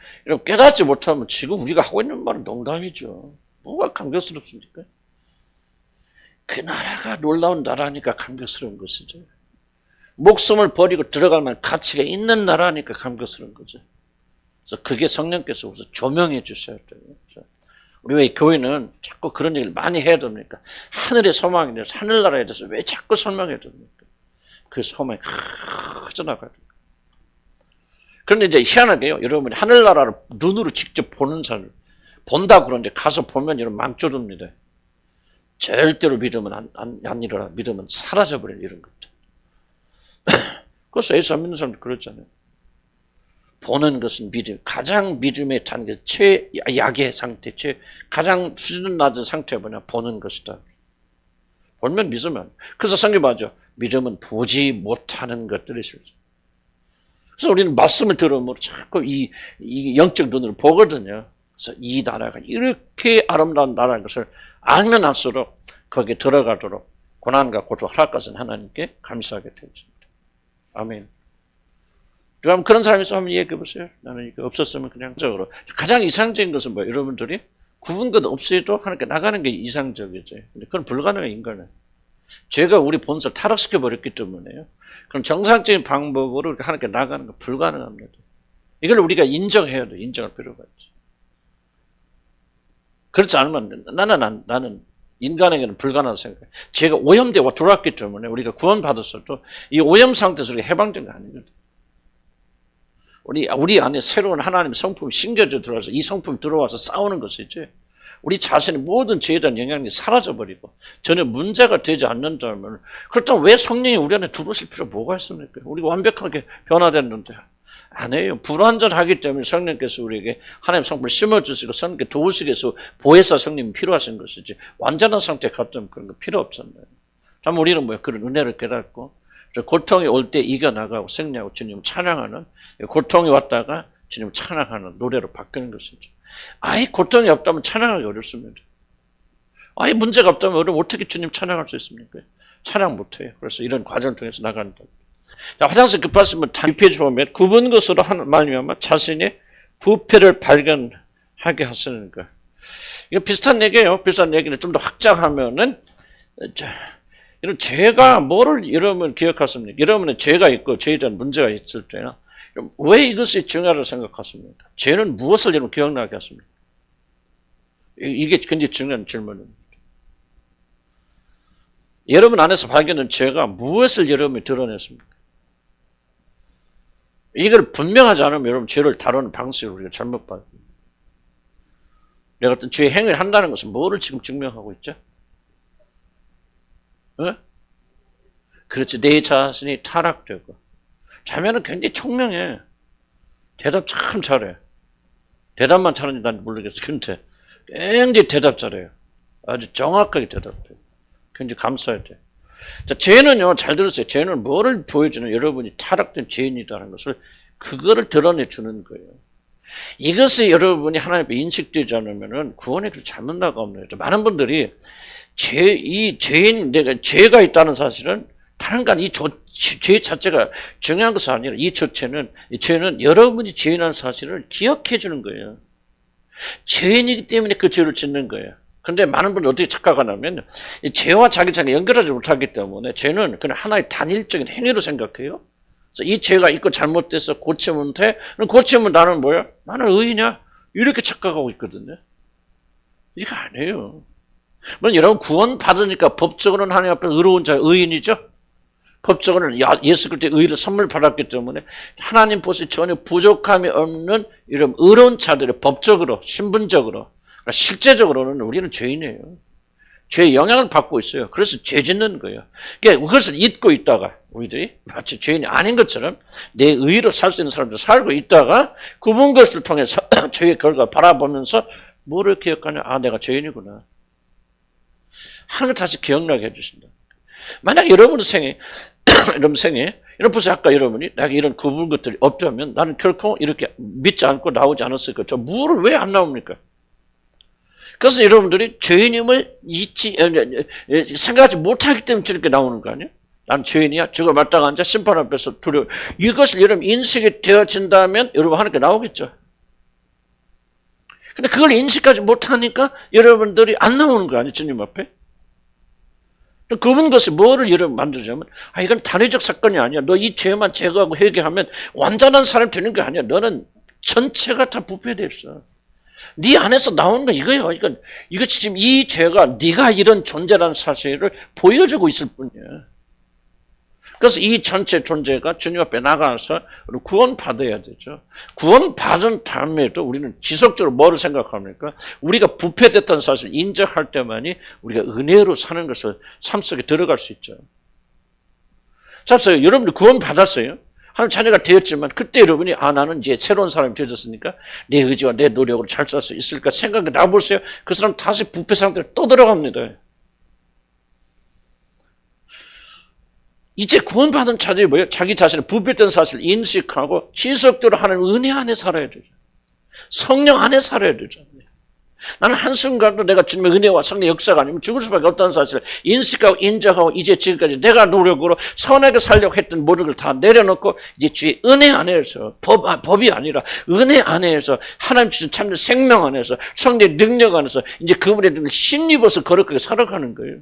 깨닫지 못하면 지금 우리가 하고 있는 말은 농담이죠. 뭐가 감격스럽습니까? 그 나라가 놀라운 나라니까 감격스러운 것이죠. 목숨을 버리고 들어갈 만한 가치가 있는 나라니까 감격스러운 거죠. 그래서 그게 성령께서 우선 조명해 주셔야 돼요. 우리 왜 교회는 자꾸 그런 얘기를 많이 해야 됩니까? 하늘의 소망에 대해서 하늘나라에 대해서 왜 자꾸 설명해야 됩니까? 그 소망이 커져나가요. 그런데 이제 희한하게요. 여러분이 하늘나라를 눈으로 직접 보는 사람, 본다고 그러는데 가서 보면 여러분 망조릅니다. 절대로 믿으면 안 일어나. 믿으면 사라져버리는 이런 것들. 그래서 예수 안 믿는 사람들 그렇잖아요. 보는 것은 믿음. 가장 믿음에 타는 게 최약의 상태, 가장 수준 낮은 상태가 뭐냐? 보는 것이다. 보면 믿으면. 그래서 성경 맞아. 믿음은 보지 못하는 것들이 있어요. 그래서 우리는 말씀을 들으면 자꾸 이 영적 눈으로 보거든요. 그래서 이 나라가 이렇게 아름다운 나라인 것을 알면 알수록 거기에 들어가도록 고난과 고통 허락하신 하나님께 감사하게 되어집니다. 아멘. 그럼 그런 사람이 있으면 한번 얘기해 보세요. 나는 이거 없었으면 그냥 적으로. 가장 이상적인 것은 뭐 여러분들이 굽은 것 없이도 하나님께 나가는 게 이상적이죠. 근데 그건 불가능한 인간은. 죄가 우리 본성을 타락시켜 버렸기 때문에요. 그럼 정상적인 방법으로 하나님께 나가는 건 불가능합니다. 이걸 우리가 인정해야 돼. 인정할 필요가 있지. 그렇지 않으면 나는 인간에게는 불가능하다고 생각해요. 죄가 오염되고 들어왔기 때문에 우리가 구원받았어도 이 오염 상태에서 우리가 해방된 거 아니거든. 우리 안에 새로운 하나님의 성품이 심겨져 들어와서 이 성품이 들어와서 싸우는 것이지. 우리 자신의 모든 죄에 대한 영향이 사라져버리고 전혀 문제가 되지 않는다면 그렇다면 왜 성령이 우리 안에 들어오실 필요 뭐가 있습니까? 우리가 완벽하게 변화됐는데 아니에요. 불완전하기 때문에 성령께서 우리에게 하나님의 성품을 심어주시고 성령께 도우시기 위해서 보혜사 성령이 필요하신 것이지 완전한 상태에 갔다면 그런 거 필요 없잖아요. 그럼 우리는 뭐야? 그런 은혜를 깨닫고 고통이 올 때 이겨나가고 승리하고 주님을 찬양하는 고통이 왔다가 주님을 찬양하는 노래로 바뀌는 것이죠. 아예 고통이 없다면 찬양하기 어렵습니다. 아예 문제가 없다면 어떻게 주님 찬양할 수 있습니까? 찬양 못해요. 그래서 이런 과정을 통해서 나간다. 자, 화장실 급하시면 2페이지 보면 굽은 것으로 말미암아 자신의 부패를 발견하게 하시는 거. 이거 비슷한 얘기예요. 비슷한 얘기를 좀 더 확장하면은 이런 죄가 뭐를 여러분 기억하십니까? 여러분의 죄가 있고 죄에 대한 문제가 있을 때는 왜 이것이 중요하다고 생각하십니까? 죄는 무엇을 여러분 기억나게 하십니까? 이게 굉장히 중요한 질문입니다. 여러분 안에서 발견된 죄가 무엇을 여러분이 드러냈습니까? 이걸 분명하지 않으면 여러분 죄를 다루는 방식을 우리가 잘못 봐요. 내가 어떤 죄 행위를 한다는 것은 뭐를 지금 증명하고 있죠? 어? 그렇지. 내 자신이 타락되고 자매는 굉장히 총명해. 대답 참 잘해. 대답만 잘하는지 난 모르겠어. 근데 굉장히 대답 잘해요. 아주 정확하게 대답해요. 굉장히 감사해야 돼. 자, 죄는요, 잘 들으세요. 죄는 뭐를 보여주는, 여러분이 타락된 죄인이라는 것을, 그거를 드러내주는 거예요. 이것이 여러분이 하나님 앞에 인식되지 않으면은 구원의 길 잘못 나가면 돼요. 많은 분들이 이 죄인, 내가 죄가 있다는 사실은 다른 건 죄 자체가 중요한 것이 아니라 이 죄는 여러분이 죄인이라는 사실을 기억해 주는 거예요. 죄인이기 때문에 그 죄를 짓는 거예요. 그런데 많은 분들이 어떻게 착각하냐면 이 죄와 자기 자신을 연결하지 못하기 때문에 죄는 그냥 하나의 단일적인 행위로 생각해요. 그래서 이 죄가 있고 잘못돼서 고치면 돼? 고치면 나는 뭐야? 나는 의인이야? 이렇게 착각하고 있거든요. 이거 아니에요. 물론 여러분 구원 받으니까 법적으로는 하나님 앞에 의로운 자, 의인이죠? 법적으로는 예수 그리스도의 의를 선물 받았기 때문에 하나님 보시기에 전혀 부족함이 없는 이런 의로운 자들의 법적으로, 신분적으로, 실제적으로는 우리는 죄인이에요. 죄의 영향을 받고 있어요. 그래서 죄 짓는 거예요. 그것을 잊고 있다가 우리들이 마치 죄인이 아닌 것처럼 내 의로 살 수 있는 사람들 살고 있다가 굽은 것을 통해서 죄의 결과를 바라보면서 뭐를 기억하냐? 아, 내가 죄인이구나. 하는 걸 다시 기억나게 해주신다. 만약 여러분 생에 여러분 보세요. 아까 여러분이 내가 이런 굽은 것들이 없다면 나는 결코 이렇게 믿지 않고 나오지 않았을 거예요. 저 물을 왜 안 나옵니까? 그래서 여러분들이 죄인임을 생각하지 못하기 때문에 저렇게 나오는 거 아니에요? 난 죄인이야. 죽어 마땅한 자 심판 앞에서 두려워. 이것을 여러분 인식이 되어진다면 여러분 하나님께 나오겠죠. 근데 그걸 인식하지 못하니까 여러분들이 안 나오는 거 아니에요? 주님 앞에? 그분 것이 뭐를 여러분 만들자면 이건 단회적 사건이 아니야. 너 이 죄만 제거하고 회개하면 완전한 사람이 되는 게 아니야. 너는 전체가 다 부패되어 있어. 네 안에서 나오는 거 이거예요. 이거 지금 이 죄가 네가 이런 존재라는 사실을 보여주고 있을 뿐이야. 그래서 이 전체 존재가 주님 앞에 나가서 구원 받아야 되죠. 구원 받은 다음에도 우리는 지속적으로 뭐를 생각합니까? 우리가 부패됐다는 사실을 인정할 때만이 우리가 은혜로 사는 것을 삶 속에 들어갈 수 있죠. 자, 여러분들 구원 받았어요. 하나님 자녀가 되었지만 그때 여러분이 나는 이제 새로운 사람이 되었으니까 내 의지와 내 노력으로 잘 살 수 있을까 생각해 놔보세요. 그 사람 다시 부패 상태로 또 들어갑니다. 이제 구원받은 자들이 뭐예요? 자기 자신의 부패된 사실을 인식하고 지속적으로 하나님 은혜 안에 살아야 되죠. 성령 안에 살아야 되죠. 나는 한순간도 내가 주님의 은혜와 성령 역사가 아니면 죽을 수밖에 없다는 사실을 인식하고 인정하고 이제 지금까지 내가 노력으로 선하게 살려고 했던 모든 걸 다 내려놓고 이제 주의 은혜 안에서 법이 아니라 은혜 안에서 하나님 주신 참된 생명 안에서 성령의 능력 안에서 이제 그분의 능력을 힘입어서 거룩하게 살아가는 거예요.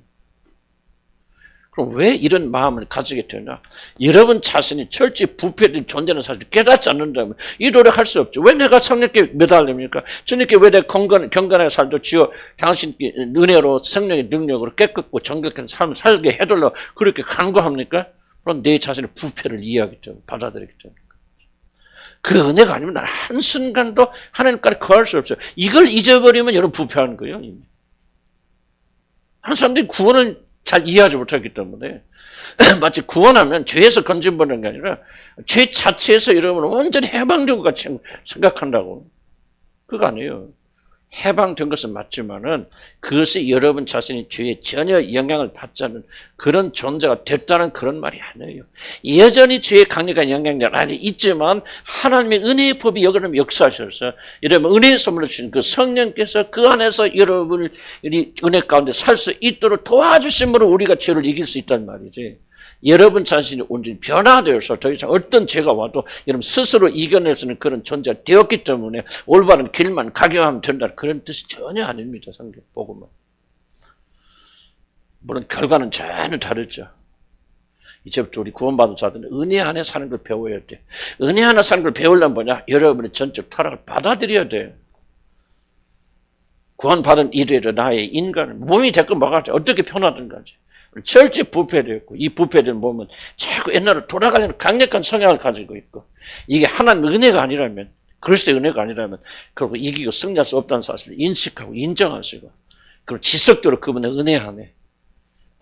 그럼 왜 이런 마음을 가지게 되냐? 여러분 자신이 철저히 부패된 존재는 사실 깨닫지 않는다면 이 노력할 수 없죠. 왜 내가 성령께 매달립니까? 주님께 왜 내가 경건하게 살도 주여 당신께 은혜로 성령의 능력으로 깨끗고 정결한 삶을 살게 해달라고 그렇게 간구합니까? 그럼 내 자신의 부패를 이해하기 때문에 받아들이기 때문에. 그 은혜가 아니면 나는 한순간도 하나님까지 거할 수 없어요. 이걸 잊어버리면 여러분 부패하는 거예요. 이미. 하는 사람들이 구원을 잘 이해하지 못하기 때문에 마치 구원하면 죄에서 건진받는 게 아니라 죄 자체에서 여러분 완전히 해방된 것 같이 생각한다고. 그거 아니에요. 해방된 것은 맞지만은 그것이 여러분 자신이 죄에 전혀 영향을 받지 않는 그런 존재가 됐다는 그런 말이 아니에요. 여전히 죄에 강력한 영향력 안에 있지만 하나님의 은혜의 법이 여러분 역사하셔서 여러분 은혜의 선물을 주신 그 성령께서 그 안에서 여러분을 은혜 가운데 살 수 있도록 도와주심으로 우리가 죄를 이길 수 있다는 말이지. 여러분 자신이 온전히 변화되어서 더 이상 어떤 죄가 와도 여러분 스스로 이겨낼 수 있는 그런 존재가 되었기 때문에 올바른 길만 가게 하면 된다. 그런 뜻이 전혀 아닙니다. 성경 복음은. 물론 결과는 전혀 다르죠. 이제부터 우리 구원받은 자들은 은혜 안에 사는 걸 배워야 돼. 은혜 안에 사는 걸 배우려면 뭐냐? 여러분의 전적 타락을 받아들여야 돼. 구원받은 이래로 나의 인간은 몸이 됐건 뭐가 어떻게 변하든가지. 철저히 부패되었고 이 부패된 몸은 자꾸 옛날로 돌아가려는 강력한 성향을 가지고 있고 이게 하나님의 은혜가 아니라면 그리스도의 은혜가 아니라면 결국 이기고 승리할 수 없다는 사실을 인식하고 인정하시고 그리고 지속적으로 그분의 은혜 안에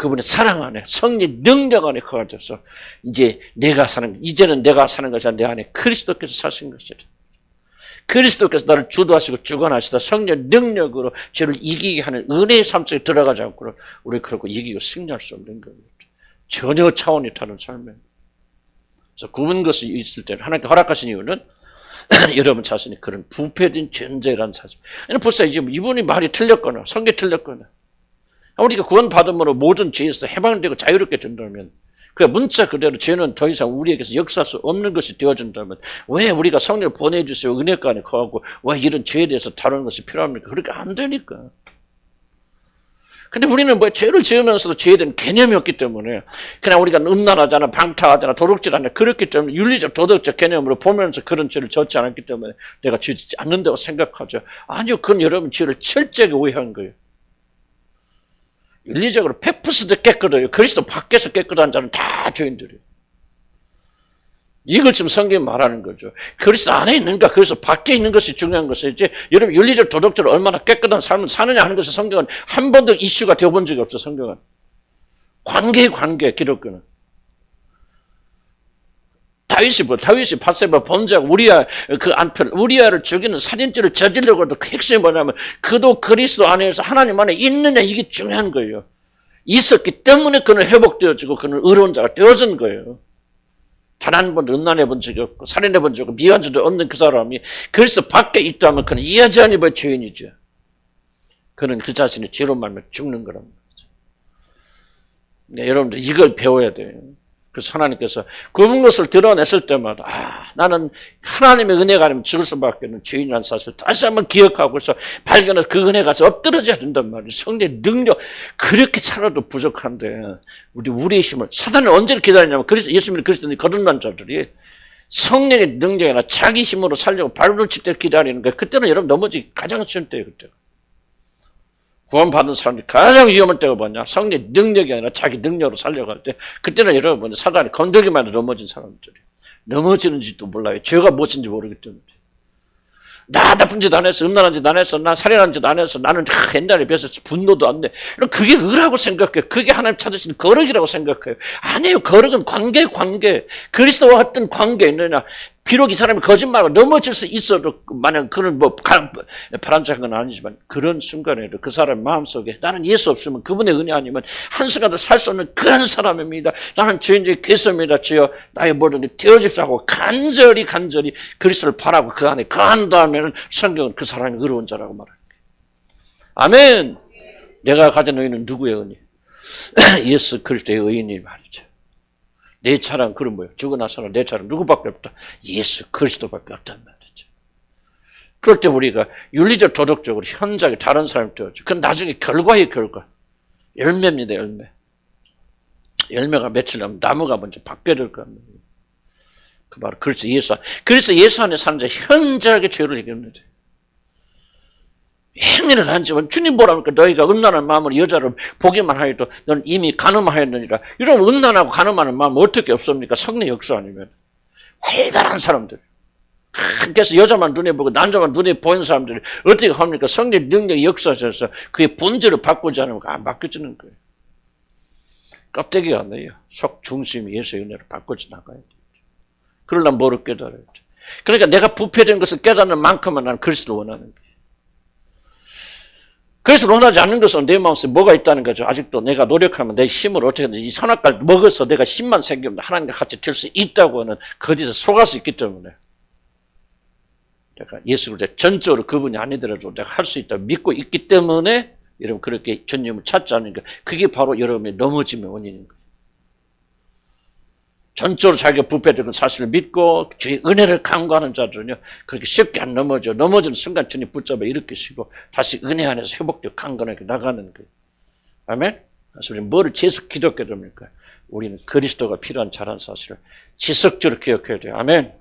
그분의 사랑 안에, 성령 능력 안에 거하셔서 이제는 내가 사는 것이 아니라 내 안에 그리스도께서 사신 것이라. 그리스도께서 나를 주도하시고 주관하시다 성령 능력으로 죄를 이기게 하는 은혜의 삶 속에 들어가지 않고는 우리 그렇고 이기고 승리할 수 없는 겁니다. 전혀 차원이 다른 삶이에요. 그래서 굽은 것이 있을 때 하나님께 허락하신 이유는 여러분 자신이 그런 부패된 존재라는 사실. 벌써 이분이 말이 틀렸거나 성경이 틀렸거나 우리가 구원받음으로 모든 죄에서 해방되고 자유롭게 된다면 그 문자 그대로 죄는 더 이상 우리에게서 역사할 수 없는 것이 되어진다면 왜 우리가 성령을 보내주세요 은혜가 안에 거하고 왜 이런 죄에 대해서 다루는 것이 필요합니까? 그렇게 안 되니까. 근데 우리는 죄를 지으면서도 죄에 대한 개념이 없기 때문에 그냥 우리가 음란하잖아, 방탕하잖아, 도둑질하잖아 그렇기 때문에 윤리적 도덕적 개념으로 보면서 그런 죄를 졌지 않았기 때문에 내가 지지 않는다고 생각하죠. 아니요, 그건 여러분 죄를 철저하게 오해한 거예요. 윤리적으로 100% 깨끗해요. 그리스도 밖에서 깨끗한 자는 다 죄인들이에요. 이걸 지금 성경이 말하는 거죠. 그리스도 안에 있는가, 그리스도 밖에 있는 것이 중요한 것이지, 여러분 윤리적 도덕적으로 얼마나 깨끗한 삶을 사느냐 하는 것을 성경은 한 번도 이슈가 되어본 적이 없어. 성경은 관계 기독교는. 다윗이 바세바 범죄하고 우리아 그 안편 우리아를 죽이는 살인죄를 저지르고 그 핵심이 뭐냐면 그도 그리스도 안에서 하나님 안에 있느냐 이게 중요한 거예요. 있었기 때문에 그는 회복되어지고 그는 의로운 자가 되어진 거예요. 단 한 번도 음란해 본 적이 없고 살인해 본 적이 없고 미워한 적도 없는 그 사람이 그리스도 밖에 있다면 그는 이해하지 아니할 죄인이죠. 그는 그 자신의 죄로 말며 죽는 거란 말이죠. 네, 여러분들 이걸 배워야 돼요. 그래서 하나님께서 굽은 것을 드러냈을 때마다 나는 하나님의 은혜가 아니면 죽을 수밖에 없는 죄인이라는 사실을 다시 한번 기억하고 그래서 발견해서 그 은혜 가서 엎드러져야 된단 말이에요. 성령의 능력 그렇게 살아도 부족한데 우리의 힘을 사단이 언제를 기다리냐면 예수님이 그리스도인이 거듭난 자들이 성령의 능력이 아니라 자기 힘으로 살려고 발을 칠 때 기다리는 거예요. 그때는 여러분 넘어지기 가장 쉬운 때예요. 그때가. 구원받은 사람들이 가장 위험한 때가 뭐냐? 성령의 능력이 아니라 자기 능력으로 살려갈 때 그때는 여러분 사단이 건들기만 해도 넘어진 사람들이 넘어지는지도 몰라요. 죄가 무엇인지 모르기 때문에. 나 나쁜 짓 안 했어. 음란한 짓 안 했어. 나 살인한 짓 안 했어. 나는 옛날에 비해서 분노도 안 돼. 그게 의라고 생각해요. 그게 하나님 찾으시는 거룩이라고 생각해요. 아니에요. 거룩은 관계. 그리스도와 어떤 관계에 있느냐. 비록 이 사람이 거짓말하고 넘어질 수 있어도 만약 그는 바람직한 건 아니지만 그런 순간에도 그 사람 마음속에 나는 예수 없으면 그분의 은혜 아니면 한순간도 살 수 없는 그런 사람입니다. 나는 죄인의 괴수입니다. 주여 나의 모든 게 되어집사고 간절히 그리스도를 바라고 그 안에 거한 다음에는 성경은 그 사람이 의로운 자라고 말합니다. 아멘. 내가 가진 의인은 누구의 의인? 예수 그리스도의 의인이 말이죠. 내 차랑 그런 뭐예요? 죽어나서는 내 차랑 누구밖에 없다? 예수 그리스도밖에 없단 말이죠. 그럴 때 우리가 윤리적 도덕적으로 현장에 다른 사람이 되었죠. 그건 나중에 결과의 결과. 열매입니다. 열매가 며칠 나면 나무가 먼저 바뀌어야 될 겁니다. 그 바로 그래서 예수 안에 사는 자 현저하게 죄를 이깁니다. 행위는 하지만 주님 보라니까 너희가 음란한 마음으로 여자를 보기만 하여도 너는 이미 가늠하였느니라. 이런 음란하고 가늠하는 마음 어떻게 없습니까? 성령 역사 아니면. 활발한 사람들. 그래서 여자만 눈에 보고 남자만 눈에 보이는 사람들이 어떻게 합니까? 성령 능력이 역사하셔서 그의 본질을 바꾸지 않으면 안 바뀌어지는 거예요. 껍데기가 안 돼요. 속 중심이 예수의 은혜로 바꾸지 나가야 돼요. 그러려면 뭐를 깨달아야 돼. 그러니까 내가 부패된 것을 깨닫는 만큼은 나는 그리스도를 원하는 거예요. 그래서 원하지 않는 것은 내 마음속에 뭐가 있다는 거죠. 아직도 내가 노력하면 내 힘을 어떻게 하든지 이 선악과를 먹어서 내가 힘만 생기면 하나님과 같이 될 수 있다고 하는 거짓에 속아 수 있기 때문에 내가 예수를 전적으로 그분이 아니더라도 내가 할 수 있다고 믿고 있기 때문에 여러분 그렇게 주님을 찾지 않는 거 그게 바로 여러분의 넘어짐의 원인인 거예요. 전적으로 자기가 부패되는 사실을 믿고 주의 은혜를 간구하는 자들은요 그렇게 쉽게 안 넘어져. 넘어지는 순간 주님 붙잡아 일으키시고 다시 은혜 안에서 회복되고 강건하게 나가는 거예요. 아멘? 그래서 우리는 뭐를 계속 기독교에 됩니까? 우리는 그리스도가 필요한 자라는 사실을 지속적으로 기억해야 돼요. 아멘?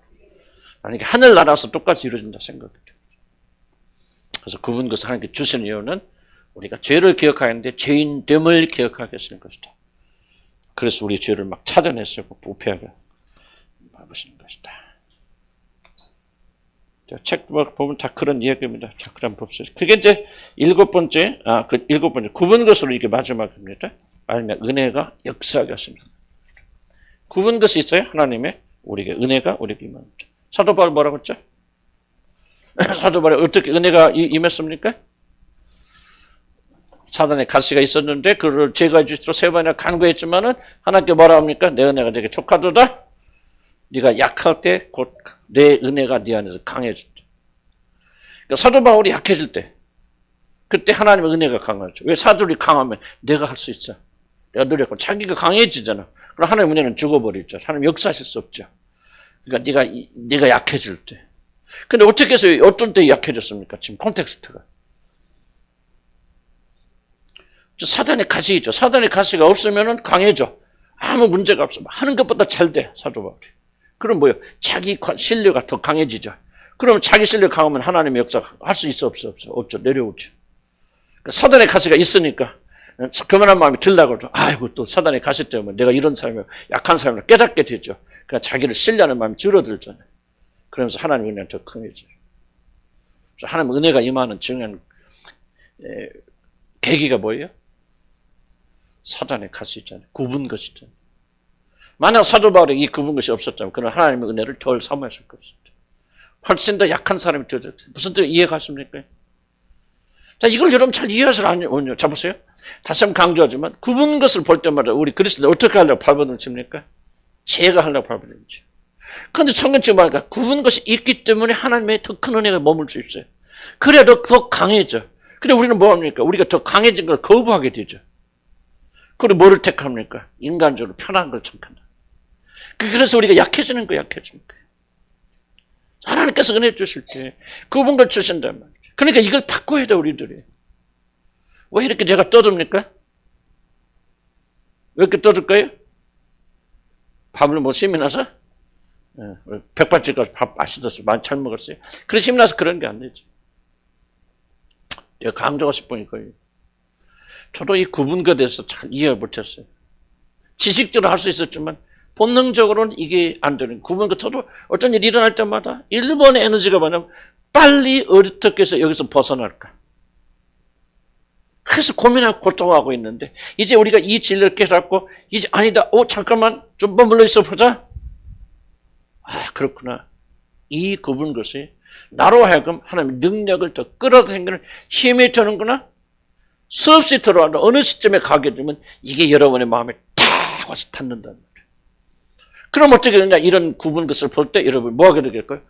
만약에 하늘나라에서 똑같이 이루어진다 생각해요. 그래서 굽은 것을 하나님께 주시는 이유는 우리가 죄를 기억하는데 죄인됨을 기억하게 하시는 것이다. 그래서 우리 죄를 막 찾아냈고 부패하게 막으시는 것이다. 책 보면 다 그런 이야기입니다. 자, 그럼 봅시다. 그게 이제 일곱 번째, 굽은 것으로 이게 마지막입니다. 말미암아 은혜가 역사하게 하십니다. 굽은 것이 있어요. 하나님의 우리에게 은혜가 우리에게 임합니다. 사도 바울 뭐라고 했죠? 사도 바울이 어떻게 은혜가 임했습니까? 사단의 가시가 있었는데 그를 제거해 주시도록 세 번이나 간구했지만은 하나님께 뭐라 합니까? 내 은혜가 내게 족하도다. 네가 약할 때 곧 내 은혜가 네 안에서 강해질 때. 그러니까 사도 바울이 약해질 때 그때 하나님의 은혜가 강하죠. 왜 사도들이 강하면 내가 할 수 있어. 내가 노력하고 자기가 강해지잖아. 그럼 하나님의 은혜는 죽어버리죠. 하나님 역사하실 수 없죠. 그러니까 네가 약해질 때. 근데 어떻게 해서 어떤 때 약해졌습니까? 지금 콘텍스트가. 사단의 가시죠. 사단의 가시가 없으면 강해져. 아무 문제가 없어. 하는 것보다 잘 돼. 사도 바울이. 그럼 뭐요? 자기 신뢰가 더 강해지죠. 그러면 자기 신뢰가 강하면 하나님의 역사 할 수 있어? 없어? 없죠. 내려오죠. 그러니까 사단의 가시가 있으니까 교만한 마음이 들라고 하죠. 아이고 또 사단의 가시 때문에 내가 이런 사람이고 약한 사람을 깨닫게 되죠. 그러니까 자기를 신뢰하는 마음이 줄어들잖아요. 그러면서 하나님의 은혜가 더 강해져요. 하나님의 은혜가 임하는 중요한 계기가 뭐예요? 사단의 가시 있잖아요. 굽은 것이 있잖아요. 만약 사도 바울이 이 굽은 것이 없었다면 그는 하나님의 은혜를 덜 사모했을 것이죠. 훨씬 더 약한 사람이 되었어요. 무슨 뜻 이해가십니까? 자, 이걸 여러분 잘 이해하실 아니요. 자, 보세요. 다시 한번 강조하지만 굽은 것을 볼 때마다 우리 그리스도인들 어떻게 하려고 발버둥을 칩니까? 제가 하려고 발버둥을 치죠. 그런데 성경 지금 말하니까 굽은 것이 있기 때문에 하나님의 더 큰 은혜가 머물 수 있어요. 그래야 더 강해져. 근데 우리는 뭐합니까? 우리가 더 강해진 걸 거부하게 되죠. 그리고 뭐를 택합니까? 인간적으로 편한 걸 택한다. 그래서 우리가 약해지는 거예요. 약해지는 거예요. 하나님께서 은혜 주실 때 굽은 걸 주신단 말이죠. 그러니까 이걸 바꿔야 돼 우리들이. 왜 이렇게 제가 떠듭니까? 왜 이렇게 떠들까요? 밥을 뭐 힘이 나서? 백반집 가서 밥 맛있었어요. 많이 잘 먹었어요. 그래서 힘이 나서 그런 게 안 되죠. 내가 강조하고 싶은 거예요. 저도 이 굽은 것에 대해서 잘 이해를 못했어요. 지식적으로 할 수 있었지만 본능적으로는 이게 안 되는. 굽은 것 저도 어떤 일이 일어날 때마다 일본의 에너지가 뭐냐면 빨리 어떻게 해서 여기서 벗어날까. 그래서 고민하고 고통하고 있는데 이제 우리가 이 진리를 깨닫고 이제 아니다. 잠깐만 좀 머물러 있어 보자. 아 그렇구나. 이 굽은 것이 나로 하여금 하나님의 능력을 더 끌어당기는 힘이 되는구나. 수없이 들어와도 어느 시점에 가게 되면 이게 여러분의 마음에 탁 와서 닿는다는 거예요. 그럼 어떻게 되느냐. 이런 굽은 것을 볼 때 여러분 뭐 하게 될까요?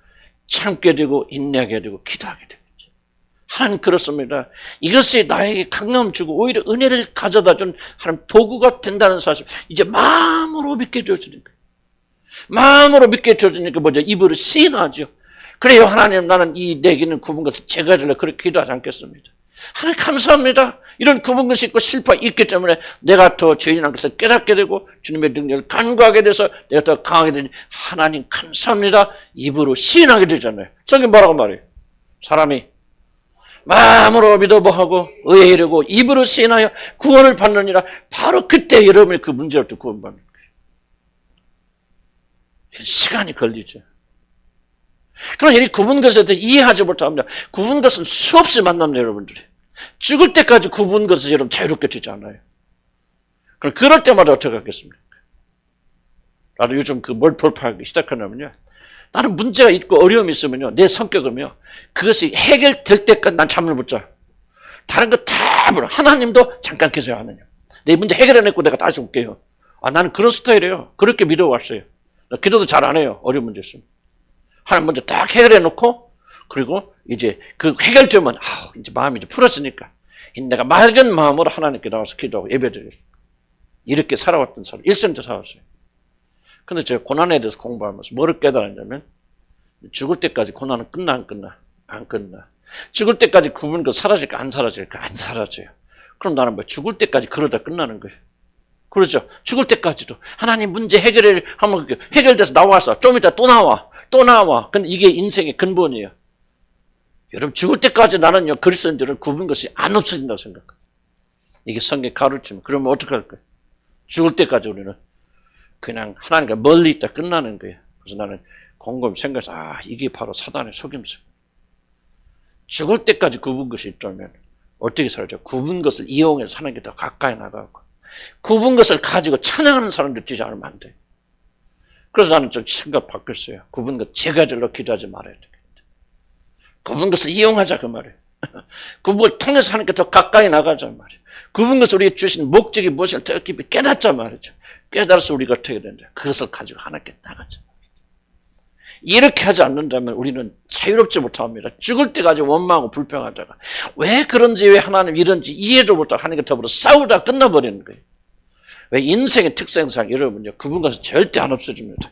참게 되고 인내하게 되고 기도하게 되겠죠. 하나님 그렇습니다. 이것이 나에게 강함 주고 오히려 은혜를 가져다 준 하나님 도구가 된다는 사실 이제 마음으로 믿게 되어지는 거예요. 마음으로 믿게 되어지니까 뭐죠? 입으로 시인하죠. 그래요. 하나님 나는 이 내게는 굽은 것을 제거해달라 그렇게 기도하지 않겠습니다. 하나님 감사합니다. 이런 굽은 것이 있고 실패가 있기 때문에 내가 더 죄인한 것을 깨닫게 되고 주님의 능력을 간구하게 돼서 내가 더 강하게 되니 하나님 감사합니다. 입으로 시인하게 되잖아요. 성경 뭐라고 말해요? 사람이 마음으로 믿어보고 의에 이르고 입으로 시인하여 구원을 받느니라. 바로 그때 여러분이 그 문제로부터 구원받는 거예요. 시간이 걸리죠. 그러나 이 굽은 것에 대해서 이해하지 못합니다. 굽은 것은 수없이 만납니다. 여러분들이. 죽을 때까지 굽은 것은 여러분 자유롭게 되지 않아요. 그럼 그럴 때마다 어떻게 하겠습니까? 나도 요즘 뭘 돌파하기 시작하냐면요. 나는 문제가 있고 어려움이 있으면요. 내 성격은요. 그것이 해결될 때까지 난 잠을 못 자요. 다른 거 다 물어. 하나님도 잠깐 계세요. 하나님. 내 문제 해결해냈고 내가 다시 올게요. 나는 그런 스타일이에요. 그렇게 믿어왔어요. 기도도 잘 안 해요. 어려운 문제 있으면. 하나님 먼저 딱 해결해놓고 그리고 이제 그 해결되면 이제 마음이 이제 풀어지니까 내가 맑은 마음으로 하나님께 나와서 기도하고 예배드려요. 이렇게 살아왔던 사람, 일생도 살았어요. 근데 제가 고난에 대해서 공부하면서 뭐를 깨달았냐면 죽을 때까지 고난은 끝나 안 끝나? 안 끝나. 죽을 때까지 굽은 거 사라질까 안 사라질까? 안 사라져요. 그럼 나는 뭐 죽을 때까지 그러다 끝나는 거예요. 그렇죠. 죽을 때까지도 하나님 문제 해결을 하면 해결돼서 나와서 좀 이따 또 나와. 또 나와. 근데 이게 인생의 근본이에요. 여러분 죽을 때까지 나는요 그리스도인들은 굽은 것이 안 없어진다고 생각해요. 이게 성경 가르치면 그러면 어떻게 할 거예요? 죽을 때까지 우리는 그냥 하나님과 멀리 있다 끝나는 거예요. 그래서 나는 곰곰이 생각해서 이게 바로 사단의 속임수. 죽을 때까지 굽은 것이 있다면 어떻게 살죠? 굽은 것을 이용해서 사는 게 더 가까이 나가고 굽은 것을 가지고 찬양하는 사람들 되지 않으면 안 돼. 그래서 나는 좀 생각 바뀌었어요. 굽은 것 제가들로 기도하지 말아야 되겠다. 굽은 것을 이용하자 그 말이에요. 굽은 걸 통해서 하나님께 더 가까이 나가자 말이에요. 굽은 것을 우리에게 주신 목적이 무엇인가 더 깊이 깨닫자 말이죠. 깨달아서 우리가 어떻게 된다. 그것을 가지고 하나님께 나가자. 이렇게 하지 않는다면 우리는 자유롭지 못합니다. 죽을 때까지 원망하고 불평하다가 왜 그런지 왜 하나님 이런지 이해도 못하고 하나님과 더불어 싸우다 끝나버리는 거예요. 왜 인생의 특성상 여러분요 굽은 것은 절대 안 없어집니다.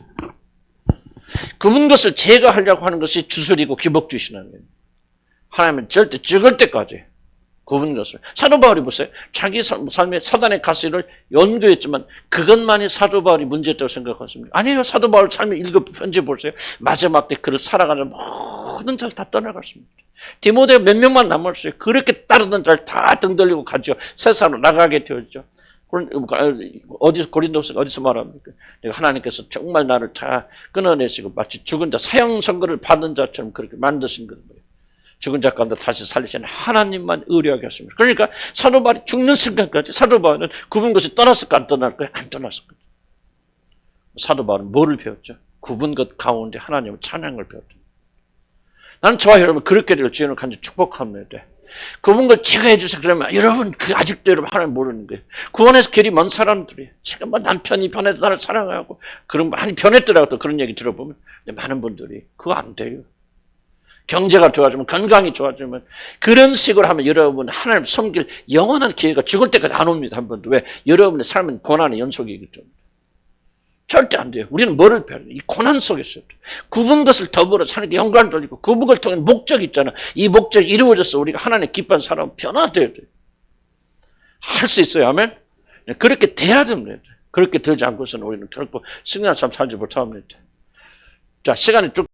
굽은 것을 제거하려고 하는 것이 주술이고 기복주의신앙이에요. 하나님은 절대 죽을 때까지 굽은 것을. 사도 바울이 보세요. 자기 삶의 사단의 가시를 연구했지만 그것만이 사도 바울이 문제였다고 생각하십니까? 아니에요. 사도 바울 삶의 편지 보세요. 마지막 때 그를 살아가는 모든 자를 다 떠나갔습니다. 디모데 몇 명만 남았어요. 그렇게 따르던 자를 다 등 돌리고 가죠. 세상으로 나가게 되었죠. 어디서 고린도서 어디서 말합니까? 내가 하나님께서 정말 나를 다 끊어내시고 마치 죽은 자 사형 선고를 받은 자처럼 그렇게 만드신 거예요. 죽은 자 가운데 다시 살리시는 하나님만 의뢰하게 하십니다. 그러니까 사도 바울이 죽는 순간까지 사도 바울은 굽은 것이 떠났을까 안 떠날까요? 안 떠났을 거예요. 사도 바울은 뭐를 배웠죠? 굽은 것 가운데 하나님의 찬양을 배웠죠. 나는 저와 여러분 그렇게 될 주님을 간절히 축복합니다. 굽은 걸 제가 해주세요. 그러면 여러분 아직도 여러분 하나님 모르는 거예요. 구원에서 길이 먼 사람들이 지금 남편이 변해서 나를 사랑하고 그런 많이 변했더라고 또 그런 얘기 들어보면 근데 많은 분들이 그거 안 돼요. 경제가 좋아지면 건강이 좋아지면 그런 식으로 하면 여러분 하나님 섬길 영원한 기회가 죽을 때까지 안 옵니다. 한 번도. 왜? 여러분의 삶은 고난의 연속이기 때문에. 절대 안 돼요. 우리는 뭐를 배워요? 이 고난 속에서 굽은 것을 더불어 하나님께 영광을 돌리고 굽은 걸 통해 목적이 있잖아. 이 목적이 이루어져서 우리가 하나님의 기뻐하는 사람은 변화되어야 돼요. 할 수 있어요. 아멘? 그렇게 돼야 됩니다. 그렇게 되지 않고서는 우리는 결코 승리한 삶 살지 못합니다. 자, 시간이 쭉